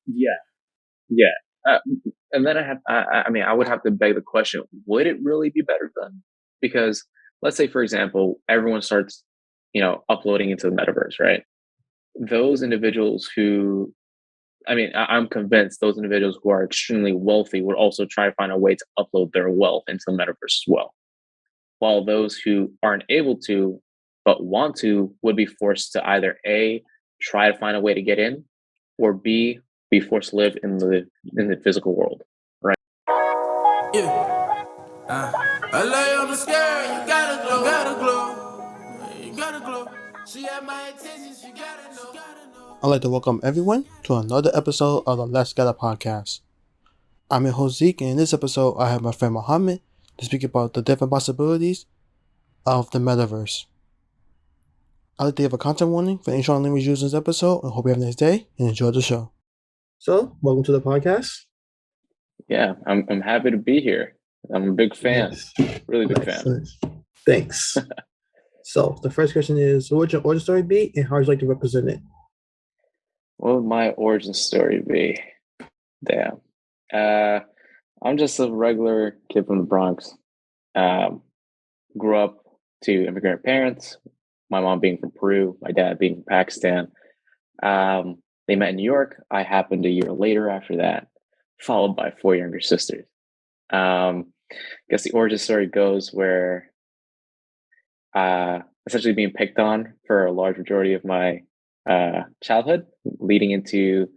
Yeah, yeah. And then I mean, I would have to beg the question: would it really be better then? Because let's say, for example, everyone starts, uploading into the metaverse, right? Those individuals who, I mean, I'm convinced those individuals who are extremely wealthy would also try to find a way to upload their wealth into the metaverse as well. While those who aren't able to but want to would be forced to either A, try to find a way to get in, or B, be forced to live in the physical world, right? Yeah. I lay on the scale, you gotta glow, you gotta glow. She had my attention, she gotta know. I'd like to welcome everyone to another episode of the Let's Get It podcast. I'm your host Zeke, and in this episode, I have my friend Mohammed to speak about the different possibilities of the metaverse. I'd like to give a content warning for any strong language used in this episode, and hope you have a nice day and enjoy the show. So, welcome to the podcast. Yeah, I'm happy to be here. I'm a big fan, really big fan. Nice. Thanks. So, the first question is, what would your origin story be, and how would you like to represent it? What would my origin story be? Damn. I'm just a regular kid from the Bronx. Grew up to immigrant parents. My mom being from Peru, my dad being from Pakistan. They met in New York. I happened a year later after that, followed by 4 younger sisters. I guess the origin story goes where essentially being picked on for a large majority of my childhood, leading into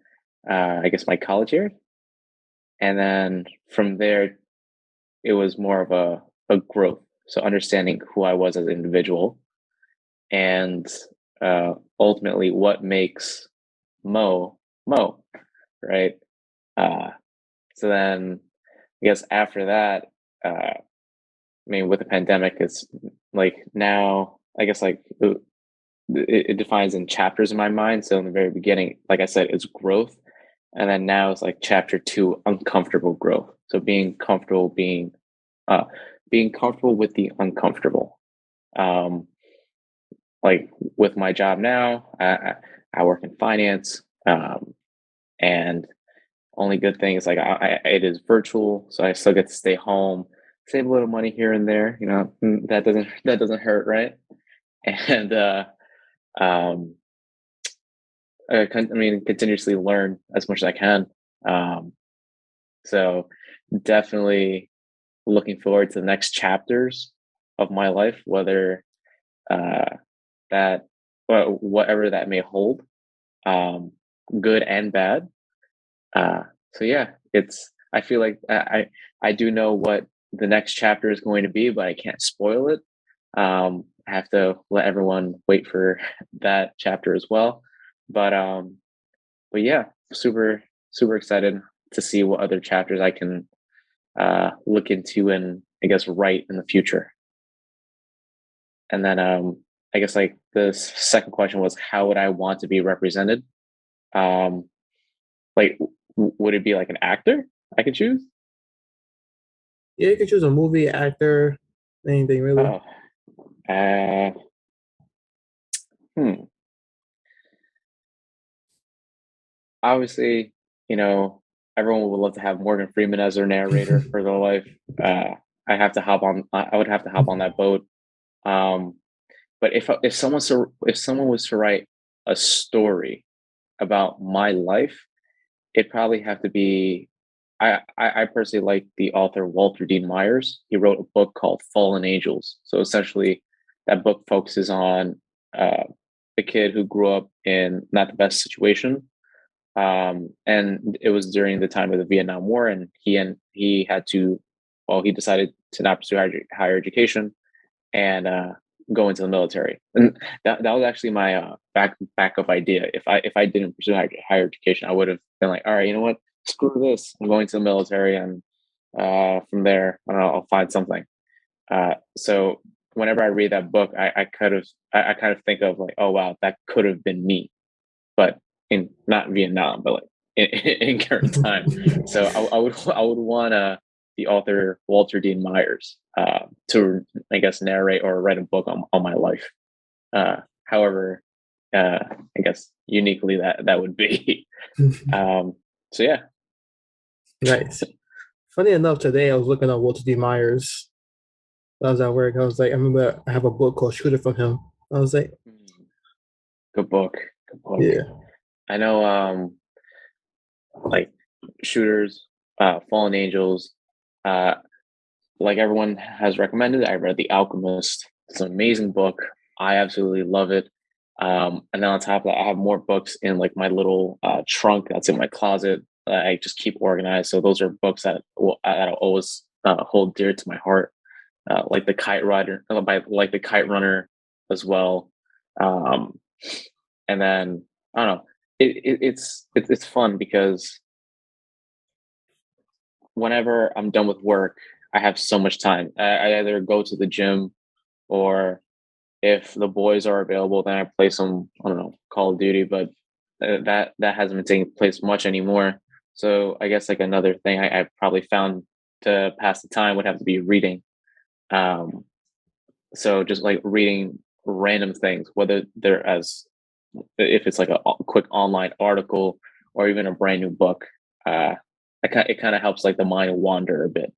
I guess my college years, and then from there, it was more of a growth. So understanding who I was as an individual, and ultimately what makes Mo, right? So then, I guess after that, I mean, with the pandemic, it's like now, I guess like it defines in chapters in my mind. So in the very beginning, like I said, it's growth, and then now it's like chapter 2, uncomfortable growth. So uh, being comfortable with the uncomfortable. Um, like with my job now, I work in finance, and only good thing is like it is virtual, so I still get to stay home, save a little money here and there. That doesn't hurt, right? And um, I mean, continuously learn as much as I can. Um, so definitely looking forward to the next chapters of my life, whether uh, that whatever that may hold, um, good and bad. So yeah, it's. I feel like I do know what the next chapter is going to be, but I can't spoil it. I have to let everyone wait for that chapter as well. But but yeah, super excited to see what other chapters I can look into and I guess write in the future. And then I guess like the second question was, how would I want to be represented? Um, like, would it be like an actor I could choose? Yeah, you can choose a movie, actor, anything really. Oh, uh, hmm. Obviously, you know, everyone would love to have Morgan Freeman as their narrator for their life. Uh, I have to hop on. I would have to hop on that boat. Um, but if someone was to write a story about my life, it'd probably have to be. I personally like the author Walter Dean Myers. He wrote a book called Fallen Angels. So essentially, that book focuses on uh, a kid who grew up in not the best situation, and it was during the time of the Vietnam War, and he had to, well, he decided to not pursue higher education and go into the military. And that was actually my backup idea. If I didn't pursue higher education, I would have been like, all right, you know what, screw this, I'm going to the military, and from there, I don't know, I'll find something. So whenever I read that book, I kind of think of like, oh wow, that could have been me, but in not Vietnam, but like in current time. So I would want the author Walter Dean Myers to, I guess, narrate or write a book on my life. However, I guess uniquely that would be. Um, So yeah. Nice. Funny enough, today I was looking at Walter D. Myers. I was at work. I was like, I remember I have a book called Shooter from him. I was like, Good book. Good book. yeah. I know like Shooters, Fallen Angels, uh like everyone has recommended, I read The Alchemist. It's an amazing book. I absolutely love it. And then on top of that, I have more books in like my little trunk that's in my closet. I just keep organized. So those are books that I'll always hold dear to my heart, like the Kite Rider, like the Kite Runner as well. Um, and then I don't know. It's fun because whenever I'm done with work, I have so much time. I either go to the gym or if the boys are available, then I play some, I don't know, Call of Duty, but that hasn't been taking place much anymore. So I guess like another thing I probably found to pass the time would have to be reading. Um, so just like reading random things, whether they're as if it's like a quick online article or even a brand new book, it kind of helps like the mind wander a bit,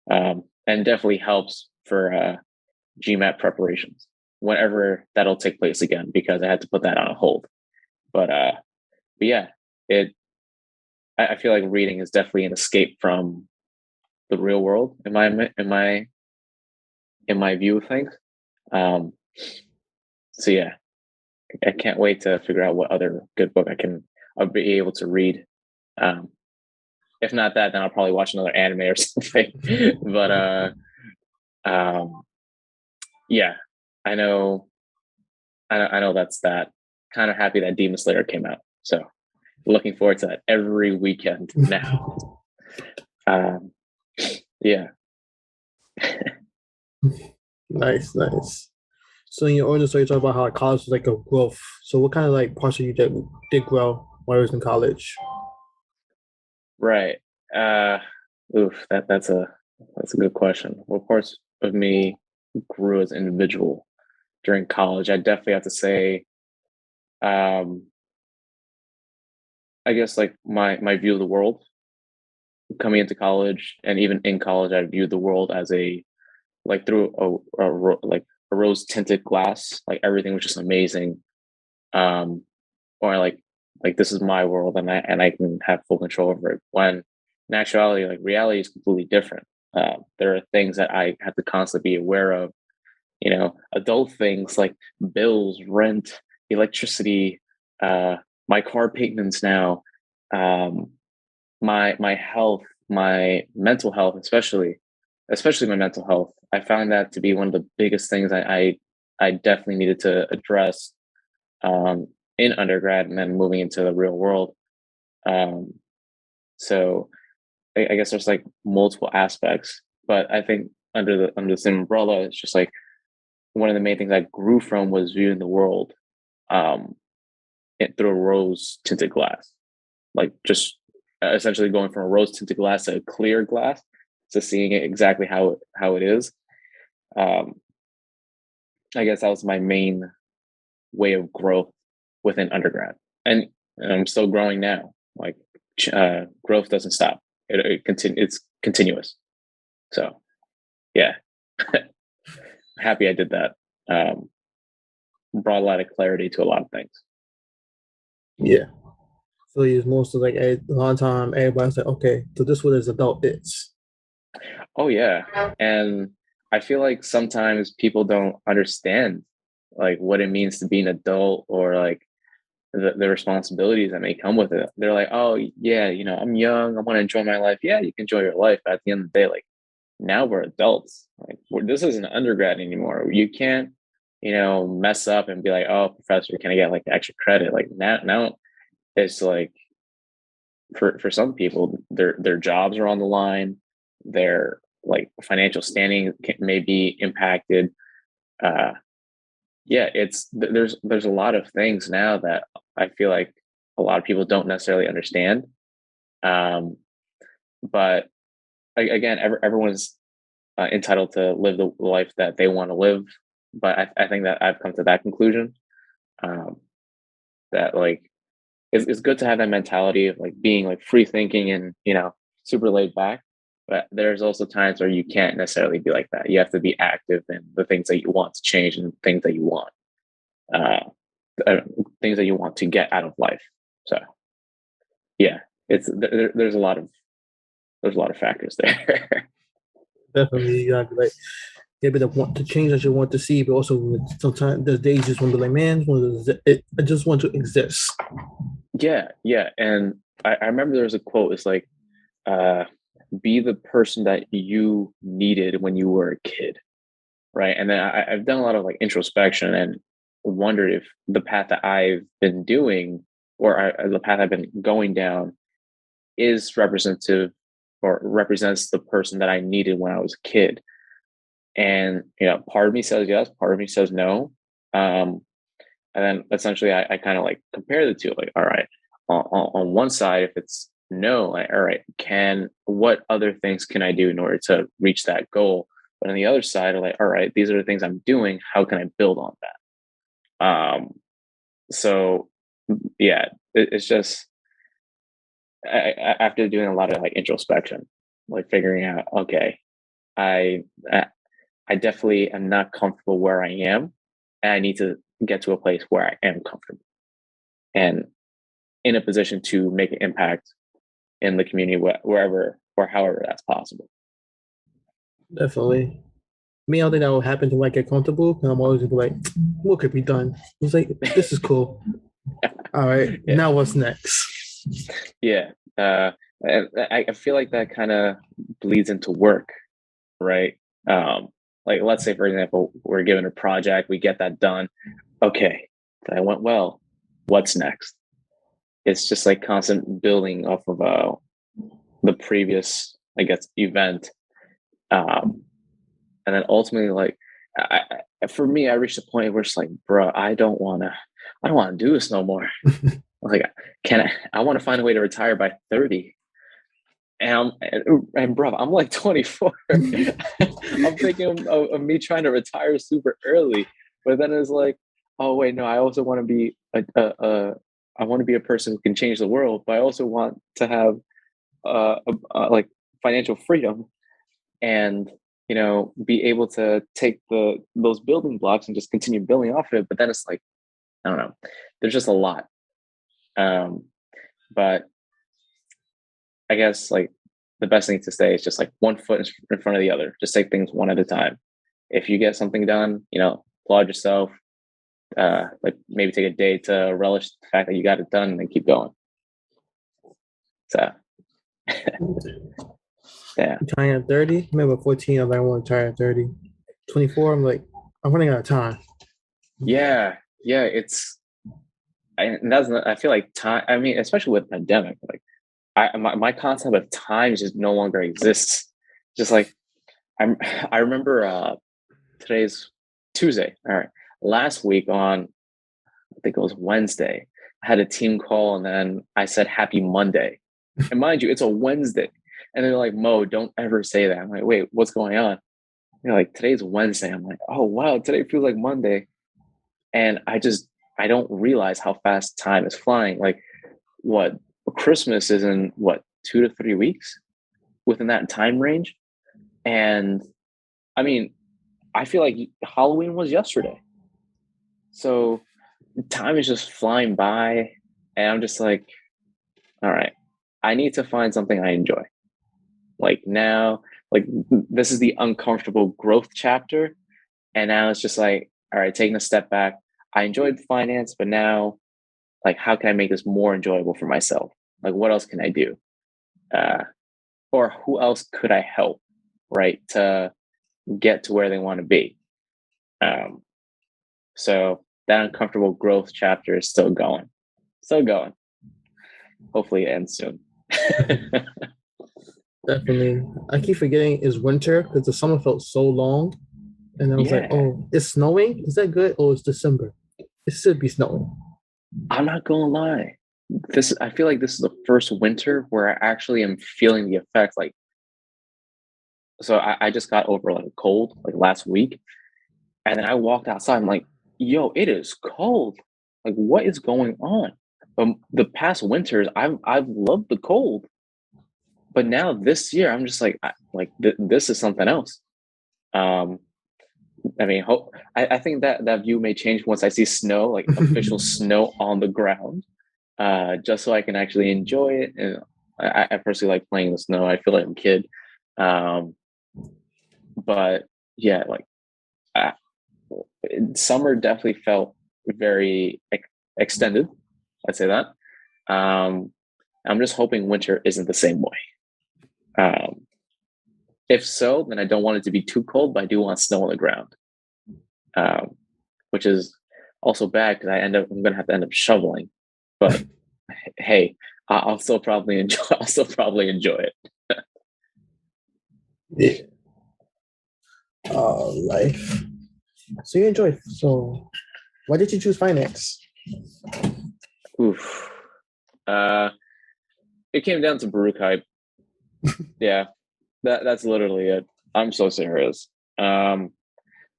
and definitely helps for GMAT preparations whenever that'll take place again because I had to put that on a hold. But yeah, it I feel like reading is definitely an escape from the real world in my view of things. Um, so yeah, I can't wait to figure out what other good book I'll be able to read. Um, if not that, then I'll probably watch another anime or something. But um, yeah, I know, I know that's that. Kind of happy that Demon Slayer came out. So looking forward to that every weekend now. Um, yeah. Nice, nice. So in your origin story, you talk about how college was like a growth. So what kind of like parts of you did grow while you was in college? Right. Uh, that's a good question. What parts of me grew as an individual during college? I definitely have to say, um, I guess like my view of the world coming into college, and even in college, I viewed the world as a like through like a rose tinted glass. Like everything was just amazing. Um, or like this is my world, and I can have full control over it. When in actuality, like reality is completely different. There are things that I have to constantly be aware of. You know, adult things like bills, rent, electricity, uh, my car payments now, um, my health, my mental health, especially my mental health. I found that to be one of the biggest things I definitely needed to address um, in undergrad and then moving into the real world. Um, so I guess there's like multiple aspects, but I think under the same umbrella, it's just like one of the main things I grew from was viewing the world um, through a rose tinted glass, like just essentially going from a rose tinted glass to a clear glass to seeing it exactly how it is. Um, I guess that was my main way of growth within undergrad, and, and I'm still growing now. Like growth doesn't stop; it's continuous. So yeah, happy I did that. Um, Brought a lot of clarity to a lot of things. Yeah. So it's mostly like a lot of time everybody's like, okay, so this what is adult is. Oh yeah, and I feel like sometimes people don't understand like what it means to be an adult or like the responsibilities that may come with it. They're like, oh yeah, you know, I'm young, I want to enjoy my life. Yeah, you can enjoy your life, but at the end of the day, like now we're adults. Like this isn't undergrad anymore. You can't, you know, mess up and be like, oh, professor, can I get like extra credit? Like now it's like for some people, their jobs are on the line, their like financial standing may be impacted. Uh, yeah, there's a lot of things now that I feel like a lot of people don't necessarily understand. Um, but again, everyone's entitled to live the life that they want to live. But I think that I've come to that conclusion, um, that like it's good to have that mentality of like being like free thinking and, super laid back. But there's also times where you can't necessarily be like that. You have to be active in the things that you want to change and things that you want, uh, uh, things that you want to get out of life. So yeah, there's a lot of factors there. Definitely, you have like a bit of want to change that you want to see, but also sometimes there's days you just want to be like, man, I just want to exist. Yeah, and I remember there was a quote. It's like, uh, "Be the person that you needed when you were a kid." Right. And then I've done a lot of like introspection and wondered if the path that I've been doing the path I've been going down is representative or represents the person that I needed when I was a kid. And, part of me says yes, part of me says no. Um, and then essentially I kind of like compare the two, like, all right, on one side, if it's no, like, all right, what other things can I do in order to reach that goal? But on the other side, I'm like, all right, these are the things I'm doing. How can I build on that? So yeah, it's just after doing a lot of like introspection, like figuring out, okay, I I definitely am not comfortable where I am, and I need to get to a place where I am comfortable and in a position to make an impact in the community wherever or however that's possible. Definitely. Me, I don't think that will happen to get comfortable. And I'm always gonna be like, what could be done? It's like, this is cool. All right, Yeah. now what's next? Yeah. And I feel like that kind of bleeds into work, right? Like, let's say, for example, we're given a project, we get that done. Okay, that went well. What's next? It's just like constant building off of the previous, I guess, event. And then ultimately, like, for me, I reached a point where it's like, bro, I don't want to do this no more. Like, I want to find a way to retire by 30. And bro, I'm like 24. I'm thinking of me trying to retire super early, but then it's like, oh wait, no, I also want to be I want to be a person who can change the world, but I also want to have like financial freedom and be able to take those building blocks and just continue building off of it. But then it's like, I don't know, there's just a lot. But I guess like the best thing to say is just like one foot in front of the other. Just take things one at a time. If you get something done, applaud yourself. Like maybe take a day to relish the fact that you got it done and then keep going. So yeah. Retiring at 30. Remember 14, I was like, I want to retire at 30. 24, I'm like, I'm running out of time. Yeah. I feel like time. I mean, especially with pandemic, like my concept of time just no longer exists. Just like I remember today's Tuesday. All right. Last week on, I think it was Wednesday, I had a team call and then I said happy Monday. And mind you, it's a Wednesday. And they're like, Mo, don't ever say that. I'm like, wait, what's going on? They're like, today's Wednesday. I'm like, oh wow, today feels like Monday. And I don't realize how fast time is flying. Like what Christmas is in what 2 to 3 weeks within that time range. And I mean, I feel like Halloween was yesterday. So time is just flying by. And I'm just like, all right, I need to find something I enjoy. Like now, like this is the uncomfortable growth chapter. And now it's just like, all right, taking a step back. I enjoyed finance, but now, like, how can I make this more enjoyable for myself? Like, what else can I do? Or who else could I help, right, to get to where they want to be? So that uncomfortable growth chapter is still going. Hopefully, it ends soon. Definitely. I keep forgetting it's winter because the summer felt so long. And I was like, oh, it's snowing? Is that good? Oh, it's December. It should be snowing. I'm not gonna lie. I feel like this is the first winter where I actually am feeling the effects. Like, so I just got over like a cold like last week, and then I walked outside. I'm like, yo, it is cold. Like, what is going on? the past winters, I've loved the cold, but now this year, I'm just like, this is something else. I mean, I think that view may change once I see snow, like official snow on the ground, just so I can actually enjoy it. And I personally like playing in the snow. I feel like I'm a kid. But yeah, like uh, summer definitely felt very extended. I'd say that. I'm just hoping winter isn't the same way. If so, then I don't want it to be too cold, but I do want snow on the ground, which is also bad because I'm going to have to end up shoveling. But hey, I'll still probably enjoy. I'll still probably enjoy it. Yeah. Life. So you enjoy. So why did you choose finance? Oof. It came down to Baruch hype. Yeah, that's literally it. I'm so serious. The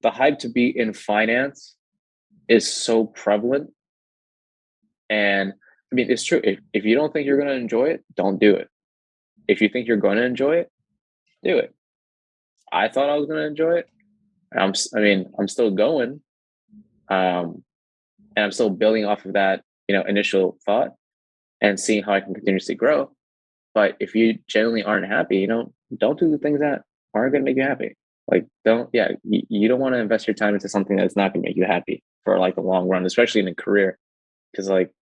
hype to be in finance is so prevalent, and I mean it's true. If you don't think you're going to enjoy it, don't do it. If you think you're going to enjoy it, do it. I thought I was going to enjoy it. I'm still going, and I'm still building off of that, initial thought and seeing how I can continuously grow. But if you genuinely aren't happy, don't do the things that aren't going to make you happy. Like, you don't want to invest your time into something that's not going to make you happy for like the long run, especially in a career. Because like,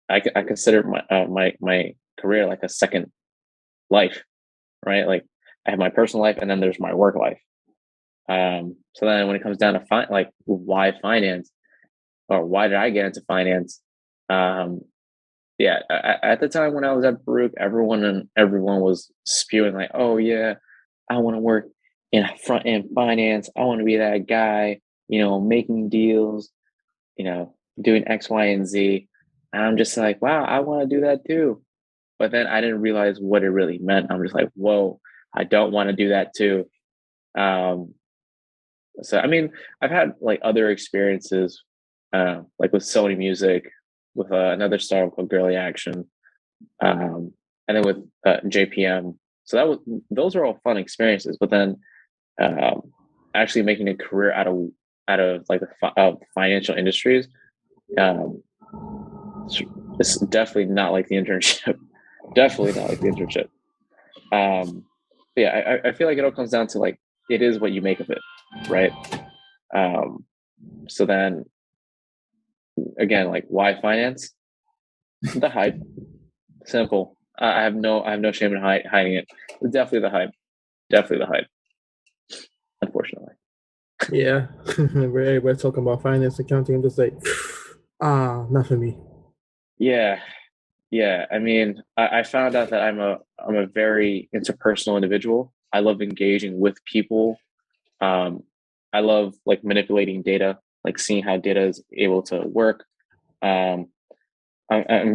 I consider my career like a second life, right? Like, I have my personal life, and then there's my work life. So then when it comes down to like why finance, or why did I get into finance? At the time when I was at Baruch, everyone was spewing like, "Oh yeah, I want to work in front end finance. I want to be that guy, making deals, doing X, Y, and Z." And I'm just like, "Wow, I want to do that too." But then I didn't realize what it really meant. I'm just like, "Whoa, I don't want to do that too." So I mean, I've had like other experiences, like with Sony Music, with another startup called Girly Action, and then with JPM. So those are all fun experiences. But then actually making a career out of like the financial industries, it's definitely not like the internship. Definitely not like the internship. I feel like it all comes down to like it is what you make of it, right? So then again, like why finance? The hype. Simple. I have no shame in hiding it. Definitely the hype. Definitely the hype. Unfortunately. Yeah. We're talking about finance, accounting. I'm just like, not for me. Yeah. I mean, I found out that I'm a very interpersonal individual. I love engaging with people. I love like manipulating data, like seeing how data is able to work. I'm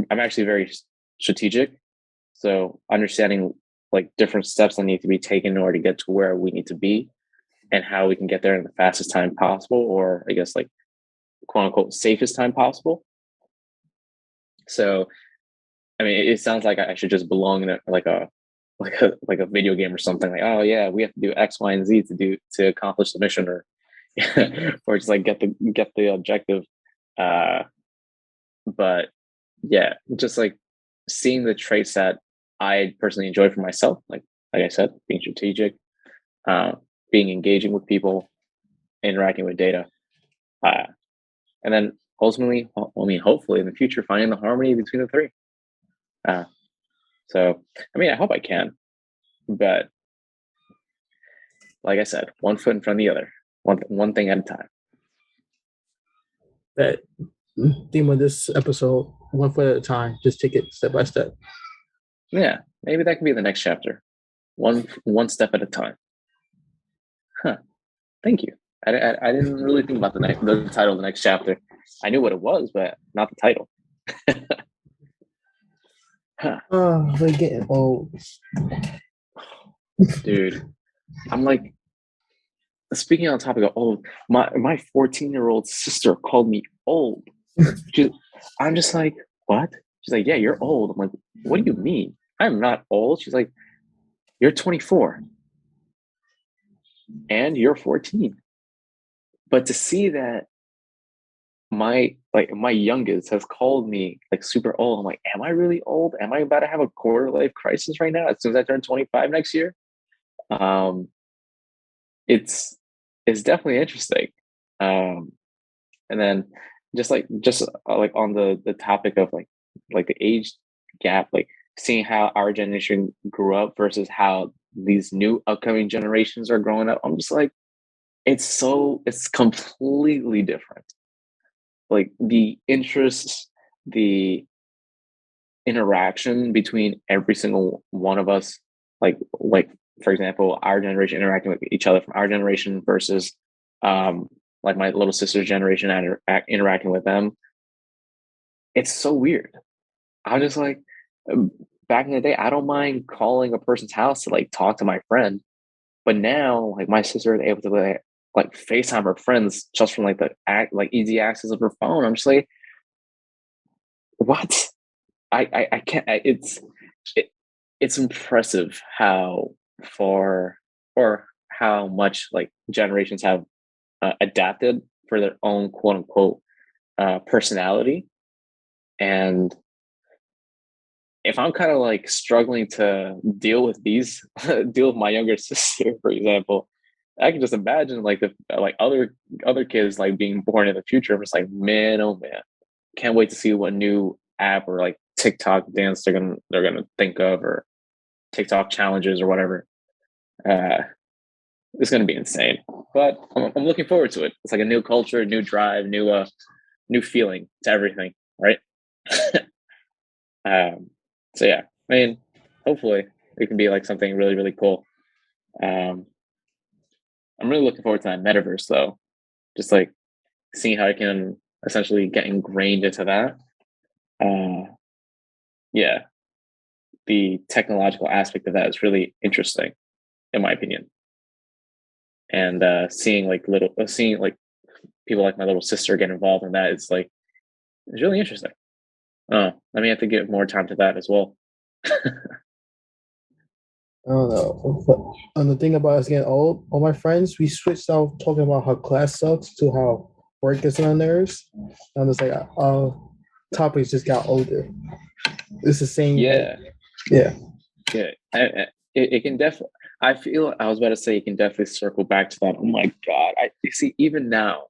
actually very strategic, so understanding like different steps that need to be taken in order to get to where we need to be, and how we can get there in the fastest time possible, or I guess like quote unquote safest time possible. So I mean, it sounds like I should just belong in like a video game or something. Like, oh yeah, we have to do X, Y, and Z to accomplish the mission, or or just like get the objective. But yeah, just like seeing the traits that I personally enjoy for myself, like I said, being strategic, being engaging with people, interacting with data, and then ultimately, I mean, hopefully in the future, finding the harmony between the three. So, I mean, I hope I can, but like I said, one foot in front of the other, one thing at a time. That theme of this episode, one foot at a time. Just take it step by step. Yeah, maybe that can be the next chapter. One step at a time. Huh. Thank you. I didn't really think about the title of the next chapter. I knew what it was, but not the title. Huh. Oh, we're getting old. Dude, I'm like, speaking on the topic of old, my 14-year-old sister called me old. I'm just like, what? She's like, yeah, you're old. I'm like, what do you mean? I'm not old. She's like, you're 24 and you're 14. But to see that my youngest has called me like super old, I'm like, am I really old? Am I about to have a quarter life crisis right now as soon as I turn 25 next year? Um, it's definitely interesting. Um, and then just like on the topic of like the age gap, like seeing how our generation grew up versus how these new upcoming generations are growing up, I'm just like, it's completely different. Like the interests, the interaction between every single one of us, like for example, our generation interacting with each other from our generation versus um like my little sister's generation interacting with them. It's so weird. I was just like, um, back in the day, I don't mind calling a person's house to like talk to my friend, but now like my sister is able to like FaceTime her friends just from like the like easy access of her phone. I'm just like, what? I can't. It, it's impressive how far or how much like generations have adapted for their own quote unquote personality. And if I'm kind of like struggling to deal with these, deal with my younger sister, for example, I can just imagine like the like other kids like being born in the future. I'm just like, man, oh man, can't wait to see what new app or like TikTok dance they're gonna think of, or TikTok challenges or whatever. Uh, it's gonna be insane, but I'm looking forward to it. It's like a new culture, new drive, new feeling to everything, right? um, so yeah, I mean, hopefully it can be like something really really cool. Um, I'm really looking forward to that metaverse though, just like seeing how I can essentially get ingrained into that. Uh, yeah, the technological aspect of that is really interesting, in my opinion. And seeing like people like my little sister get involved in that, it's it's really interesting. Oh, I may have to give more time to that as well. I don't know. But and the thing about us getting old, all my friends, we switched out talking about how class sucks to how work gets on our nerves. And it's like topics just got older. It's the same. Yeah, Yeah. yeah. It can definitely. I feel I was about to say it can definitely circle back to that. Oh my god! I see. Even now,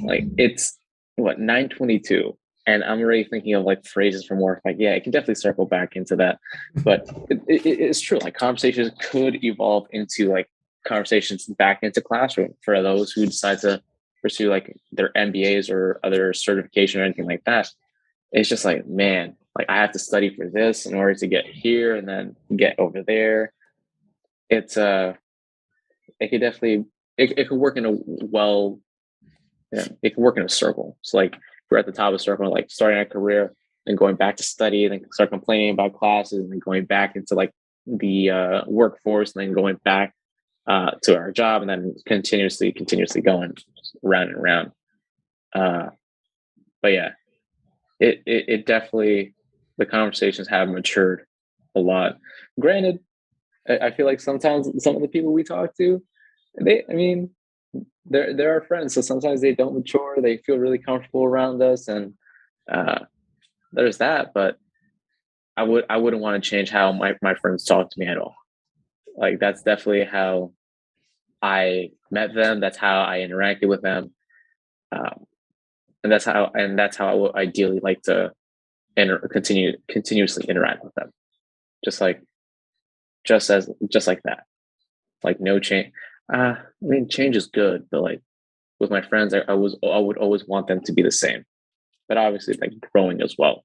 like it's what 9:22, and I'm already thinking of like phrases from work. Like, yeah, it can definitely circle back into that. But it's true. Like conversations could evolve into like conversations back into classroom for those who decide to pursue like their MBAs or other certification or anything like that. It's just like, man, like I have to study for this in order to get here and then get over there. It's it could definitely it could work in a well, yeah, it can work in a circle. So like if we're at the top of the circle, like starting a career, then going back to study, then start complaining about classes, and then going back into like the workforce, and then going back to our job, and then continuously going round and round. Uh, but yeah, it definitely, the conversations have matured a lot. Granted, I feel like sometimes some of the people we talk to, I mean, they're our friends, so sometimes they don't mature. They feel really comfortable around us, and uh, there's that. But I wouldn't want to change how my friends talk to me at all. Like that's definitely how I met them. That's how I interacted with them, um, and that's how I would ideally like to continuously interact with them. Just like just like that. Like no change. I mean, change is good, but like with my friends, I would always want them to be the same, but obviously like growing as well.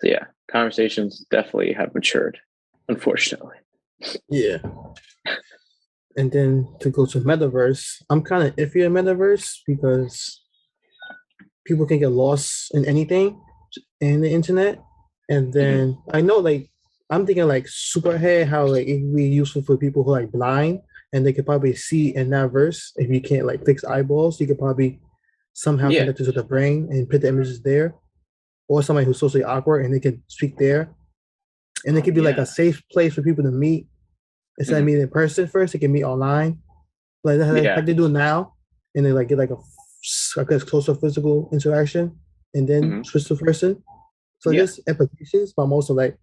So yeah, conversations definitely have matured, unfortunately. Yeah. And then to go to metaverse, I'm kind of iffy on metaverse because people can get lost in anything in the internet. And Mhm. then I know like I'm thinking like superhead, how like it can be useful for people who are like blind and they could probably see in that verse. If you can't like fix eyeballs, you could probably somehow Yeah, connect it to the brain and put the images there. or somebody who's socially awkward, and they can speak there, and it could be like a safe place for people to meet instead of meeting in person first. They can meet online, like they do now, and they like get like a I guess closer physical interaction, and then switch to person. So there's implications, but I'm also like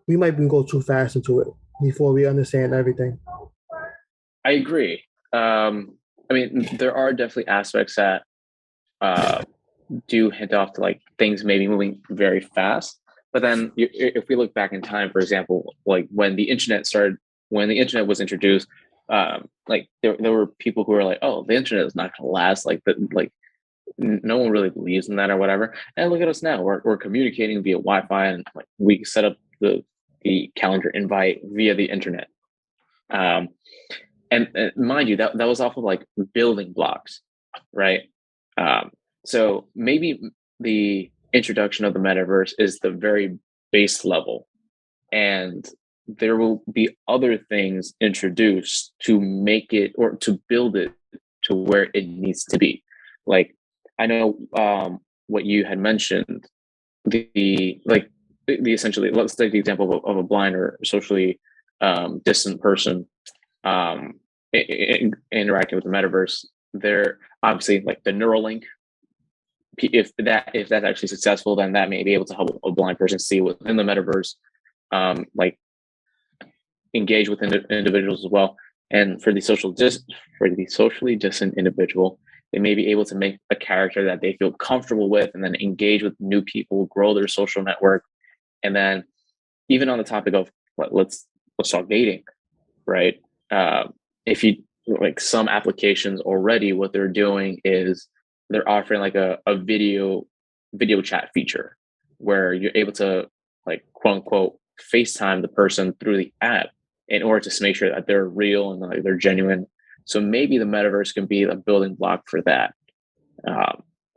we might even go too fast into it before we understand everything. I agree. I mean, there are definitely aspects that do hint off to like things maybe moving very fast. But then, if we look back in time, for example, like when the internet was introduced, like there were people who were like, "Oh, the internet is not going to last." Like no one really believes in that or whatever. And look at us now; we're communicating via Wi-Fi, and like we set up the calendar invite via the internet. And mind you, that was off of like building blocks, right? So maybe the introduction of the metaverse is the very base level, and there will be other things introduced to make it or to build it to where it needs to be. Like I know what you had mentioned, the essentially, let's take the example of a blind or socially distant person um, interacting with the metaverse. They're obviously like the Neuralink. If that's actually successful, then that may be able to help a blind person see within the metaverse, like engage with individuals as well. And for the socially distant individual, they may be able to make a character that they feel comfortable with, and then engage with new people, grow their social network, and then even on the topic of let's talk dating, right? If you like some applications already, what they're doing is they're offering like a video chat feature where you're able to like quote unquote FaceTime the person through the app in order to make sure that they're real and like they're genuine. So maybe the metaverse can be a building block for that.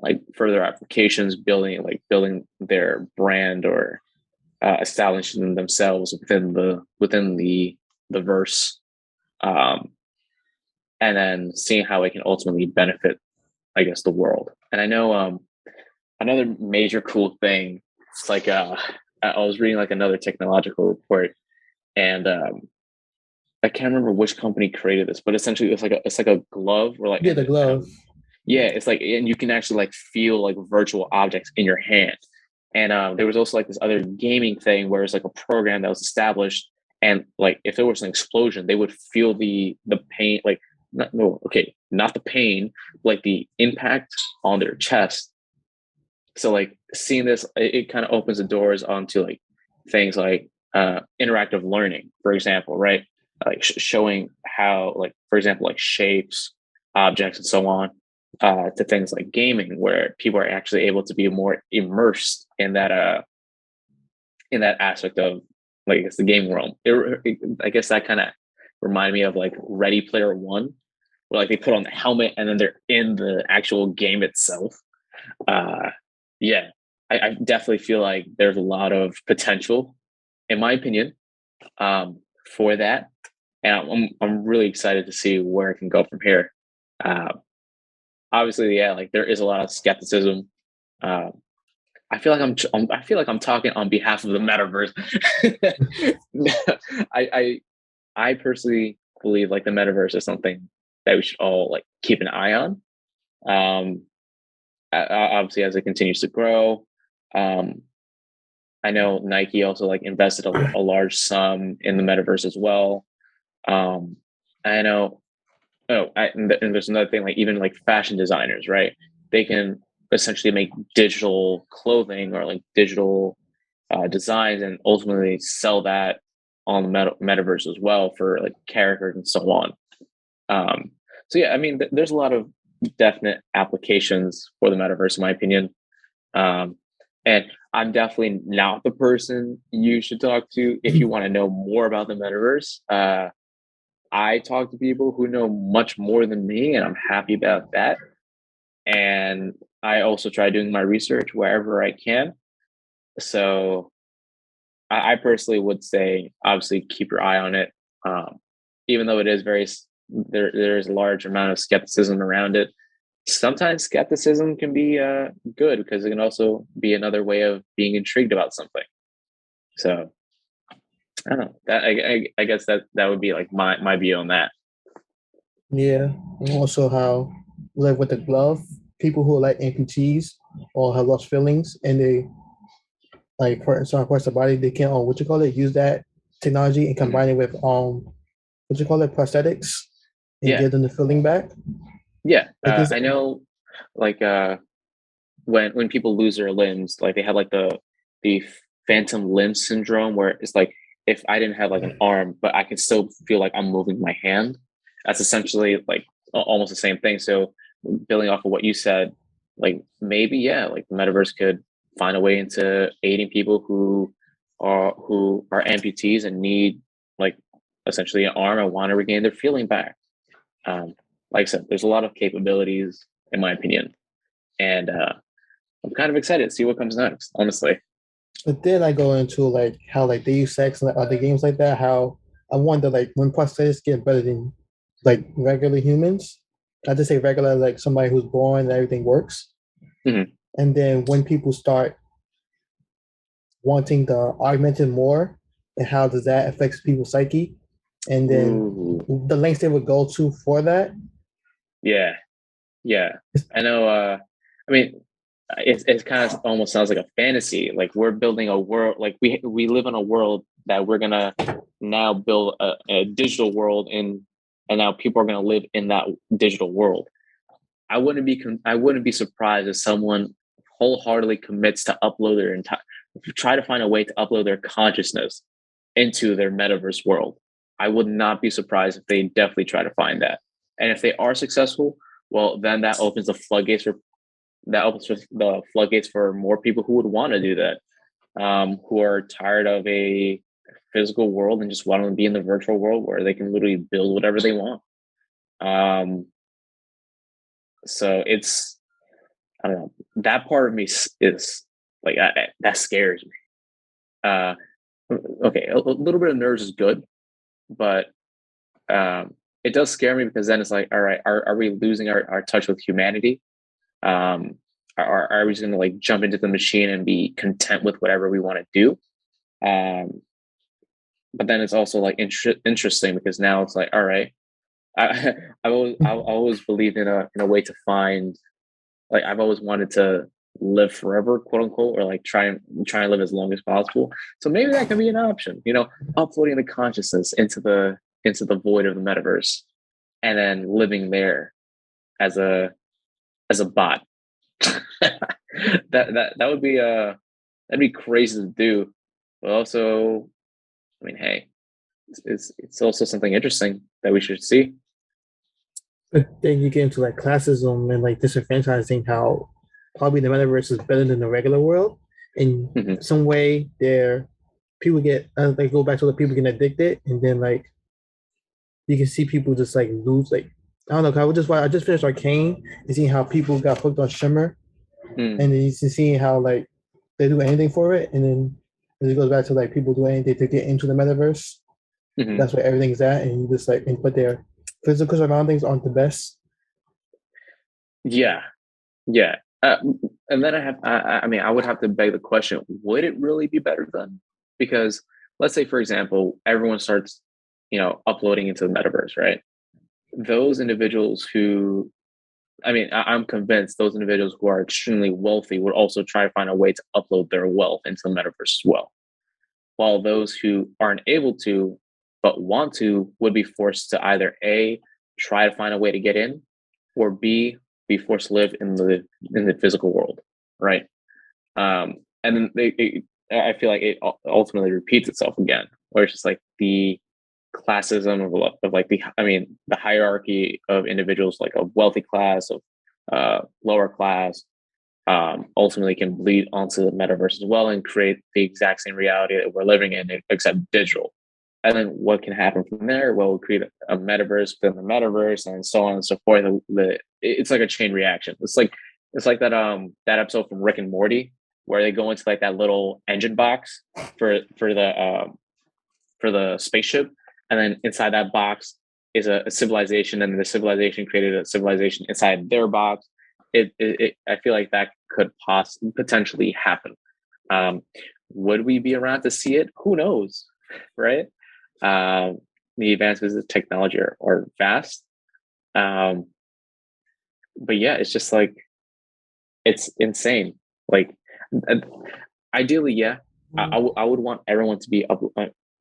Like further applications, building their brand or establishing themselves within the verse, and then seeing how it can ultimately benefit, I guess, the world. And I know another major cool thing. It's like I was reading like another technological report, and I can't remember which company created this, but essentially it's like a glove or like the glove. Yeah, it's like, and you can actually like feel like virtual objects in your hand. And there was also like this other gaming thing where it's like a program that was established, and like if there was an explosion, they would feel the pain, like not the pain, like the impact on their chest. So like seeing this, it kind of opens the doors onto like things like interactive learning, for example, right? Like showing how, like for example, like shapes, objects, and so on, to things like gaming, where people are actually able to be more immersed in that aspect of like I guess the gaming realm. I guess that kind of reminded me of like Ready Player One, where like they put on the helmet and then they're in the actual game itself. Yeah, I definitely feel like there's a lot of potential, in my opinion, for that, and I'm really excited to see where it can go from here. Obviously, yeah, like there is a lot of skepticism. I feel like I feel like I'm talking on behalf of the metaverse. I personally believe like the metaverse is something that we should all like keep an eye on. Um, Obviously, as it continues to grow, um, I know Nike also like invested a large sum in the metaverse as well. I know. And there's another thing, like even like fashion designers, right? They can essentially make digital clothing or like digital designs and ultimately sell that on the metaverse as well for like characters and so on. So yeah, I mean, there's a lot of definite applications for the metaverse, in my opinion. Um, and I'm definitely not the person you should talk to if you want to know more about the metaverse. I talk to people who know much more than me, and I'm happy about that. And I also try doing my research wherever I can. So I personally would say, obviously, keep your eye on it. Even though it is there is a large amount of skepticism around it. sometimes skepticism can be good because it can also be another way of being intrigued about something. So I don't know. That I guess that would be like my view on that. Yeah, and also how like with the glove, people who are like amputees or have lost feelings and they like hurt certain parts of the body, they can what you call it, use that technology and Mhm. combine it with what you call it, prosthetics and Yeah, give them the feeling back. yeah. Like this, I know, like when people lose their limbs, like they have like the phantom limb syndrome, where it's like if I didn't have like an arm, but I can still feel like I'm moving my hand. That's essentially like almost the same thing. So building off of what you said, like maybe yeah, like the metaverse could find a way into aiding people who are amputees and need like essentially an arm and want to regain their feeling back. Um, like I said, there's a lot of capabilities in my opinion, and I'm kind of excited to see what comes next, honestly. but then I go into like how like they use sex and like, other games like that. How I wonder like when prosthetics get better than like regular humans. I just say regular like somebody who's born and everything works. Mhm. And then when people start wanting the augmented more, and how does that affect people's psyche? And then Ooh, the lengths they would go to for that. yeah, yeah. I know. I mean, it kind of almost sounds like a fantasy. Like we're building a world. Like we live in a world that we're gonna now build a digital world in, and now people are gonna live in that digital world. I wouldn't be surprised if someone wholeheartedly commits to upload their entire try to find a way to upload their consciousness into their metaverse world. I would not be surprised if they definitely try to find that. And if they are successful, well, then that opens the floodgates for more people who would want to do that, who are tired of a physical world and just want to be in the virtual world where they can literally build whatever they want. Um, so it's I don't know. That part of me is like that scares me. Uh, okay, a little bit of nerves is good, but it does scare me because then it's like, all right, are we losing our touch with humanity? Um, are we just going to like jump into the machine and be content with whatever we want to do? Um, but then it's also like interesting because now it's like, all right, I, I've always believed in a way to find like I've always wanted to live forever, quote unquote, or like try and live as long as possible. So maybe that can be an option, uploading the consciousness into the void of the metaverse and then living there as a bot. That would be that'd be crazy to do. But also, I mean, hey, it's also something interesting that we should see. But then you get into like classism and like disenfranchising how probably the metaverse is better than the regular world. In Mhm. some way, there people get they go back to the people getting addicted, and then like you can see people just like lose like I don't know. I just finished Arcane and seeing how people got hooked on Shimmer, Mm. and then you seeing how like they do anything for it, and then it goes back to like people do anything to get into the metaverse. Mhm. That's where everything's at, and you just like and put their physical surroundings aren't the best. Yeah, yeah. And then I mean, I would have to beg the question: would it really be better then? Because let's say, for example, everyone starts, uploading into the metaverse, right? Those individuals who, I mean, I'm convinced those individuals who are extremely wealthy would also try to find a way to upload their wealth into the metaverse as well. While those who aren't able to but want to would be forced to either A, try to find a way to get in, or B, be forced to live in the physical world, right? And then I feel like it ultimately repeats itself again, where it's just like the classism of like I mean, the hierarchy of individuals, like a wealthy class of lower class, ultimately can bleed onto the metaverse as well and create the exact same reality that we're living in, except digital. And then what can happen from there? Well, we'll create a metaverse within the metaverse, and so on and so forth. It's like a chain reaction. It's like that episode from Rick and Morty where they go into like that little engine box for the spaceship, and then inside that box is a civilization, and the civilization created a civilization inside their box, I feel like that could potentially happen. Would we be around to see it? Who knows, right? The advancements of technology are vast. But yeah, it's just like, it's insane. Like, ideally, yeah, I would want everyone to be up.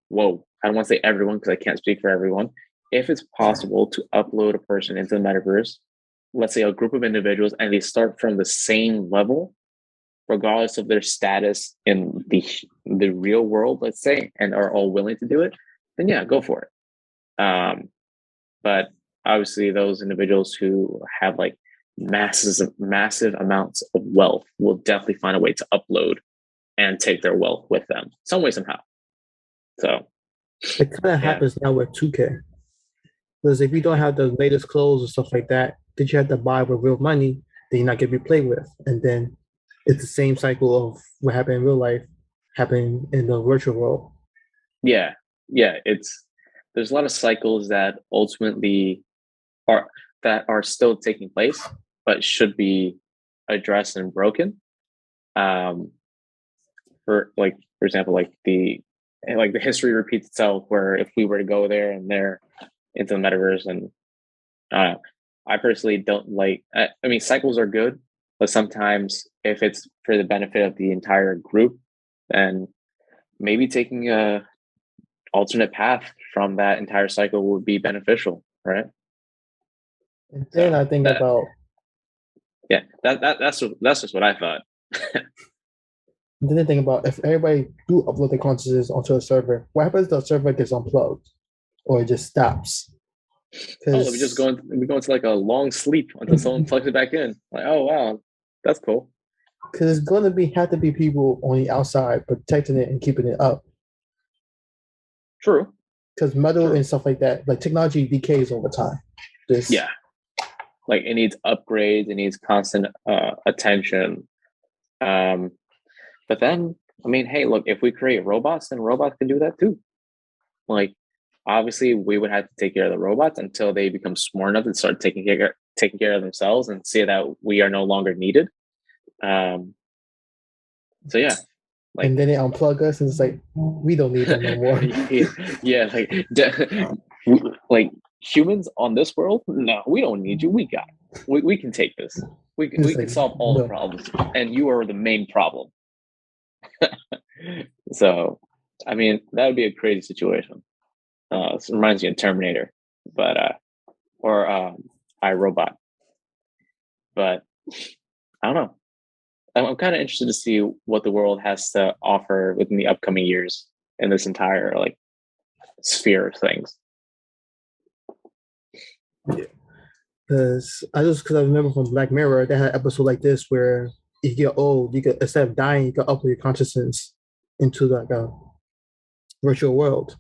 Whoa, I don't want to say everyone because I can't speak for everyone. If it's possible to upload a person into the metaverse, let's say a group of individuals, and they start from the same level, regardless of their status in the real world, let's say, and are all willing to do it, then yeah, go for it. But obviously, those individuals who have like massive amounts of wealth will definitely find a way to upload and take their wealth with them, some way, somehow. So it kind of happens now with 2K. Because if you don't have the latest clothes or stuff like that you have to buy with real money, then you're not going to be played with. And then it's the same cycle of what happened in real life happening in the virtual world. Yeah. There's a lot of cycles that ultimately are still taking place, but should be addressed and broken. For example, like the history repeats itself, where if we were to go there and there into the metaverse, and I personally don't like. I mean, cycles are good, but sometimes if it's for the benefit of the entire group, then maybe taking a alternate path from that entire cycle would be beneficial, right? And then I think about that's just what I thought. Then I think about if everybody do upload their consciousness onto a server, what happens if the server gets unplugged or it just stops? We just go into like a long sleep until someone plugs it back in. Like, oh wow, that's cool. Because it's going to have to be people on the outside protecting it and keeping it up. True. Because metal and stuff like that, like technology decays over time. Yeah. Like it needs upgrades, it needs constant attention. But then, I mean, hey, look, if we create robots, then robots can do that too. Like, obviously, we would have to take care of the robots until they become smart enough to start taking care of themselves and see that we are no longer needed. So yeah. Like, and then they unplug us, and it's like we don't need them no more. Yeah, like humans on this world, no, we don't need you. We can take this. We can solve all the problems, and you are the main problem. So, I mean, that would be a crazy situation. It reminds me of Terminator, but or iRobot. But I don't know. I'm kind of interested to see what the world has to offer within the upcoming years in this entire like sphere of things. Yeah, because I remember from Black Mirror, they had an episode like this where if you get old, you could, instead of dying, you could upload your consciousness into like a virtual world.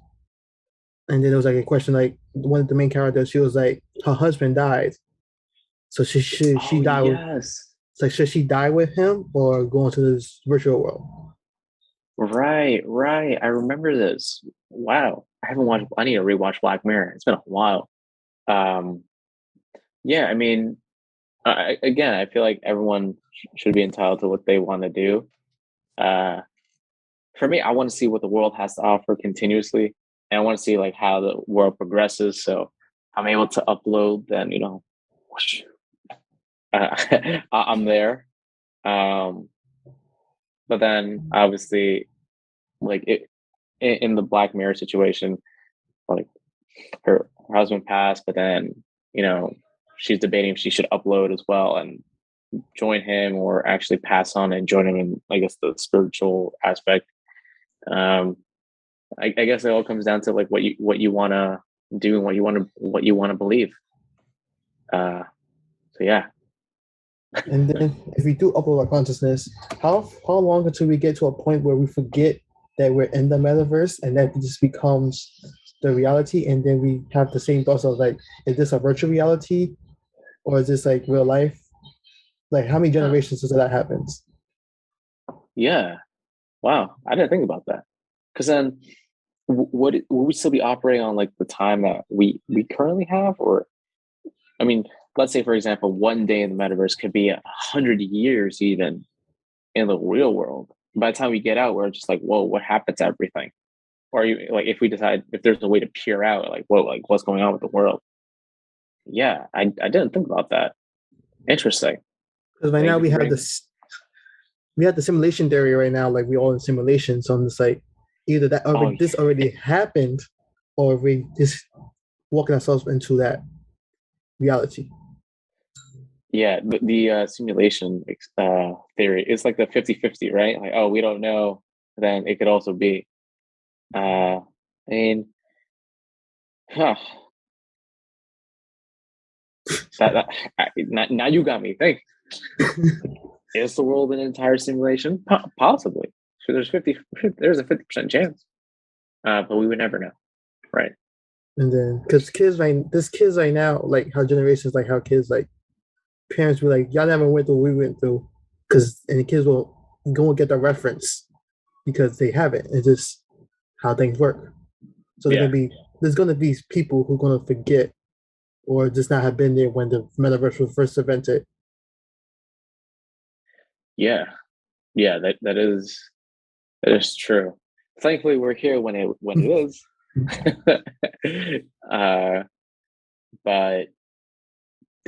And then there was like a question, like one of the main characters, she was like, her husband died, so she died. Yes. It's like, should she die with him or go into this virtual world? Right. I remember this. Wow, I need to rewatch Black Mirror. It's been a while. Yeah, I mean, again, I feel like everyone should be entitled to what they want to do. For me, I want to see what the world has to offer continuously, and I want to see like how the world progresses. So I'm able to upload, then whoosh, I'm there. But then obviously, like in the Black Mirror situation, like her husband passed, but then she's debating if she should upload as well and join him, or actually pass on and join him in, I guess, the spiritual aspect. I guess it all comes down to like what you want to do and what you want to believe. So yeah. And then if we do upload our consciousness, how long until we get to a point where we forget that we're in the metaverse and that it just becomes the reality, and then we have the same thoughts of like, is this a virtual reality or is this like real life? Like, how many generations until that happens? Yeah. Wow. I didn't think about that. Because then would we still be operating on like the time that we currently have? Or, I mean, let's say, for example, one day in the metaverse could be 100 years even in the real world. By the time we get out, we're just like, whoa, what happened to everything? Or like if we decide if there's a way to peer out, like, whoa, like what's going on with the world? Yeah, I didn't think about that. Interesting. Because right Thank now you we for have bringing. this, we have the simulation theory right now. Like we all in simulation, so I'm just like, either that Oh, already this already happened, or we just walking ourselves into that reality. yeah. The simulation theory is like the 50-50, right? Like, oh, we don't know. Then it could also be. I mean, huh, now you got me thinking. Is the world an entire simulation? Possibly. So there's a 50% chance, but we would never know, right? And then, because kids right now, like how generations, like how kids, like parents be like, y'all never went through what we went through, and the kids will go and get the reference because they have it. It's just how things work. So Yeah, there's gonna be people who are gonna forget or just not have been there when the metaverse was first invented. yeah, yeah. That is true. Thankfully, we're here when it is. uh, but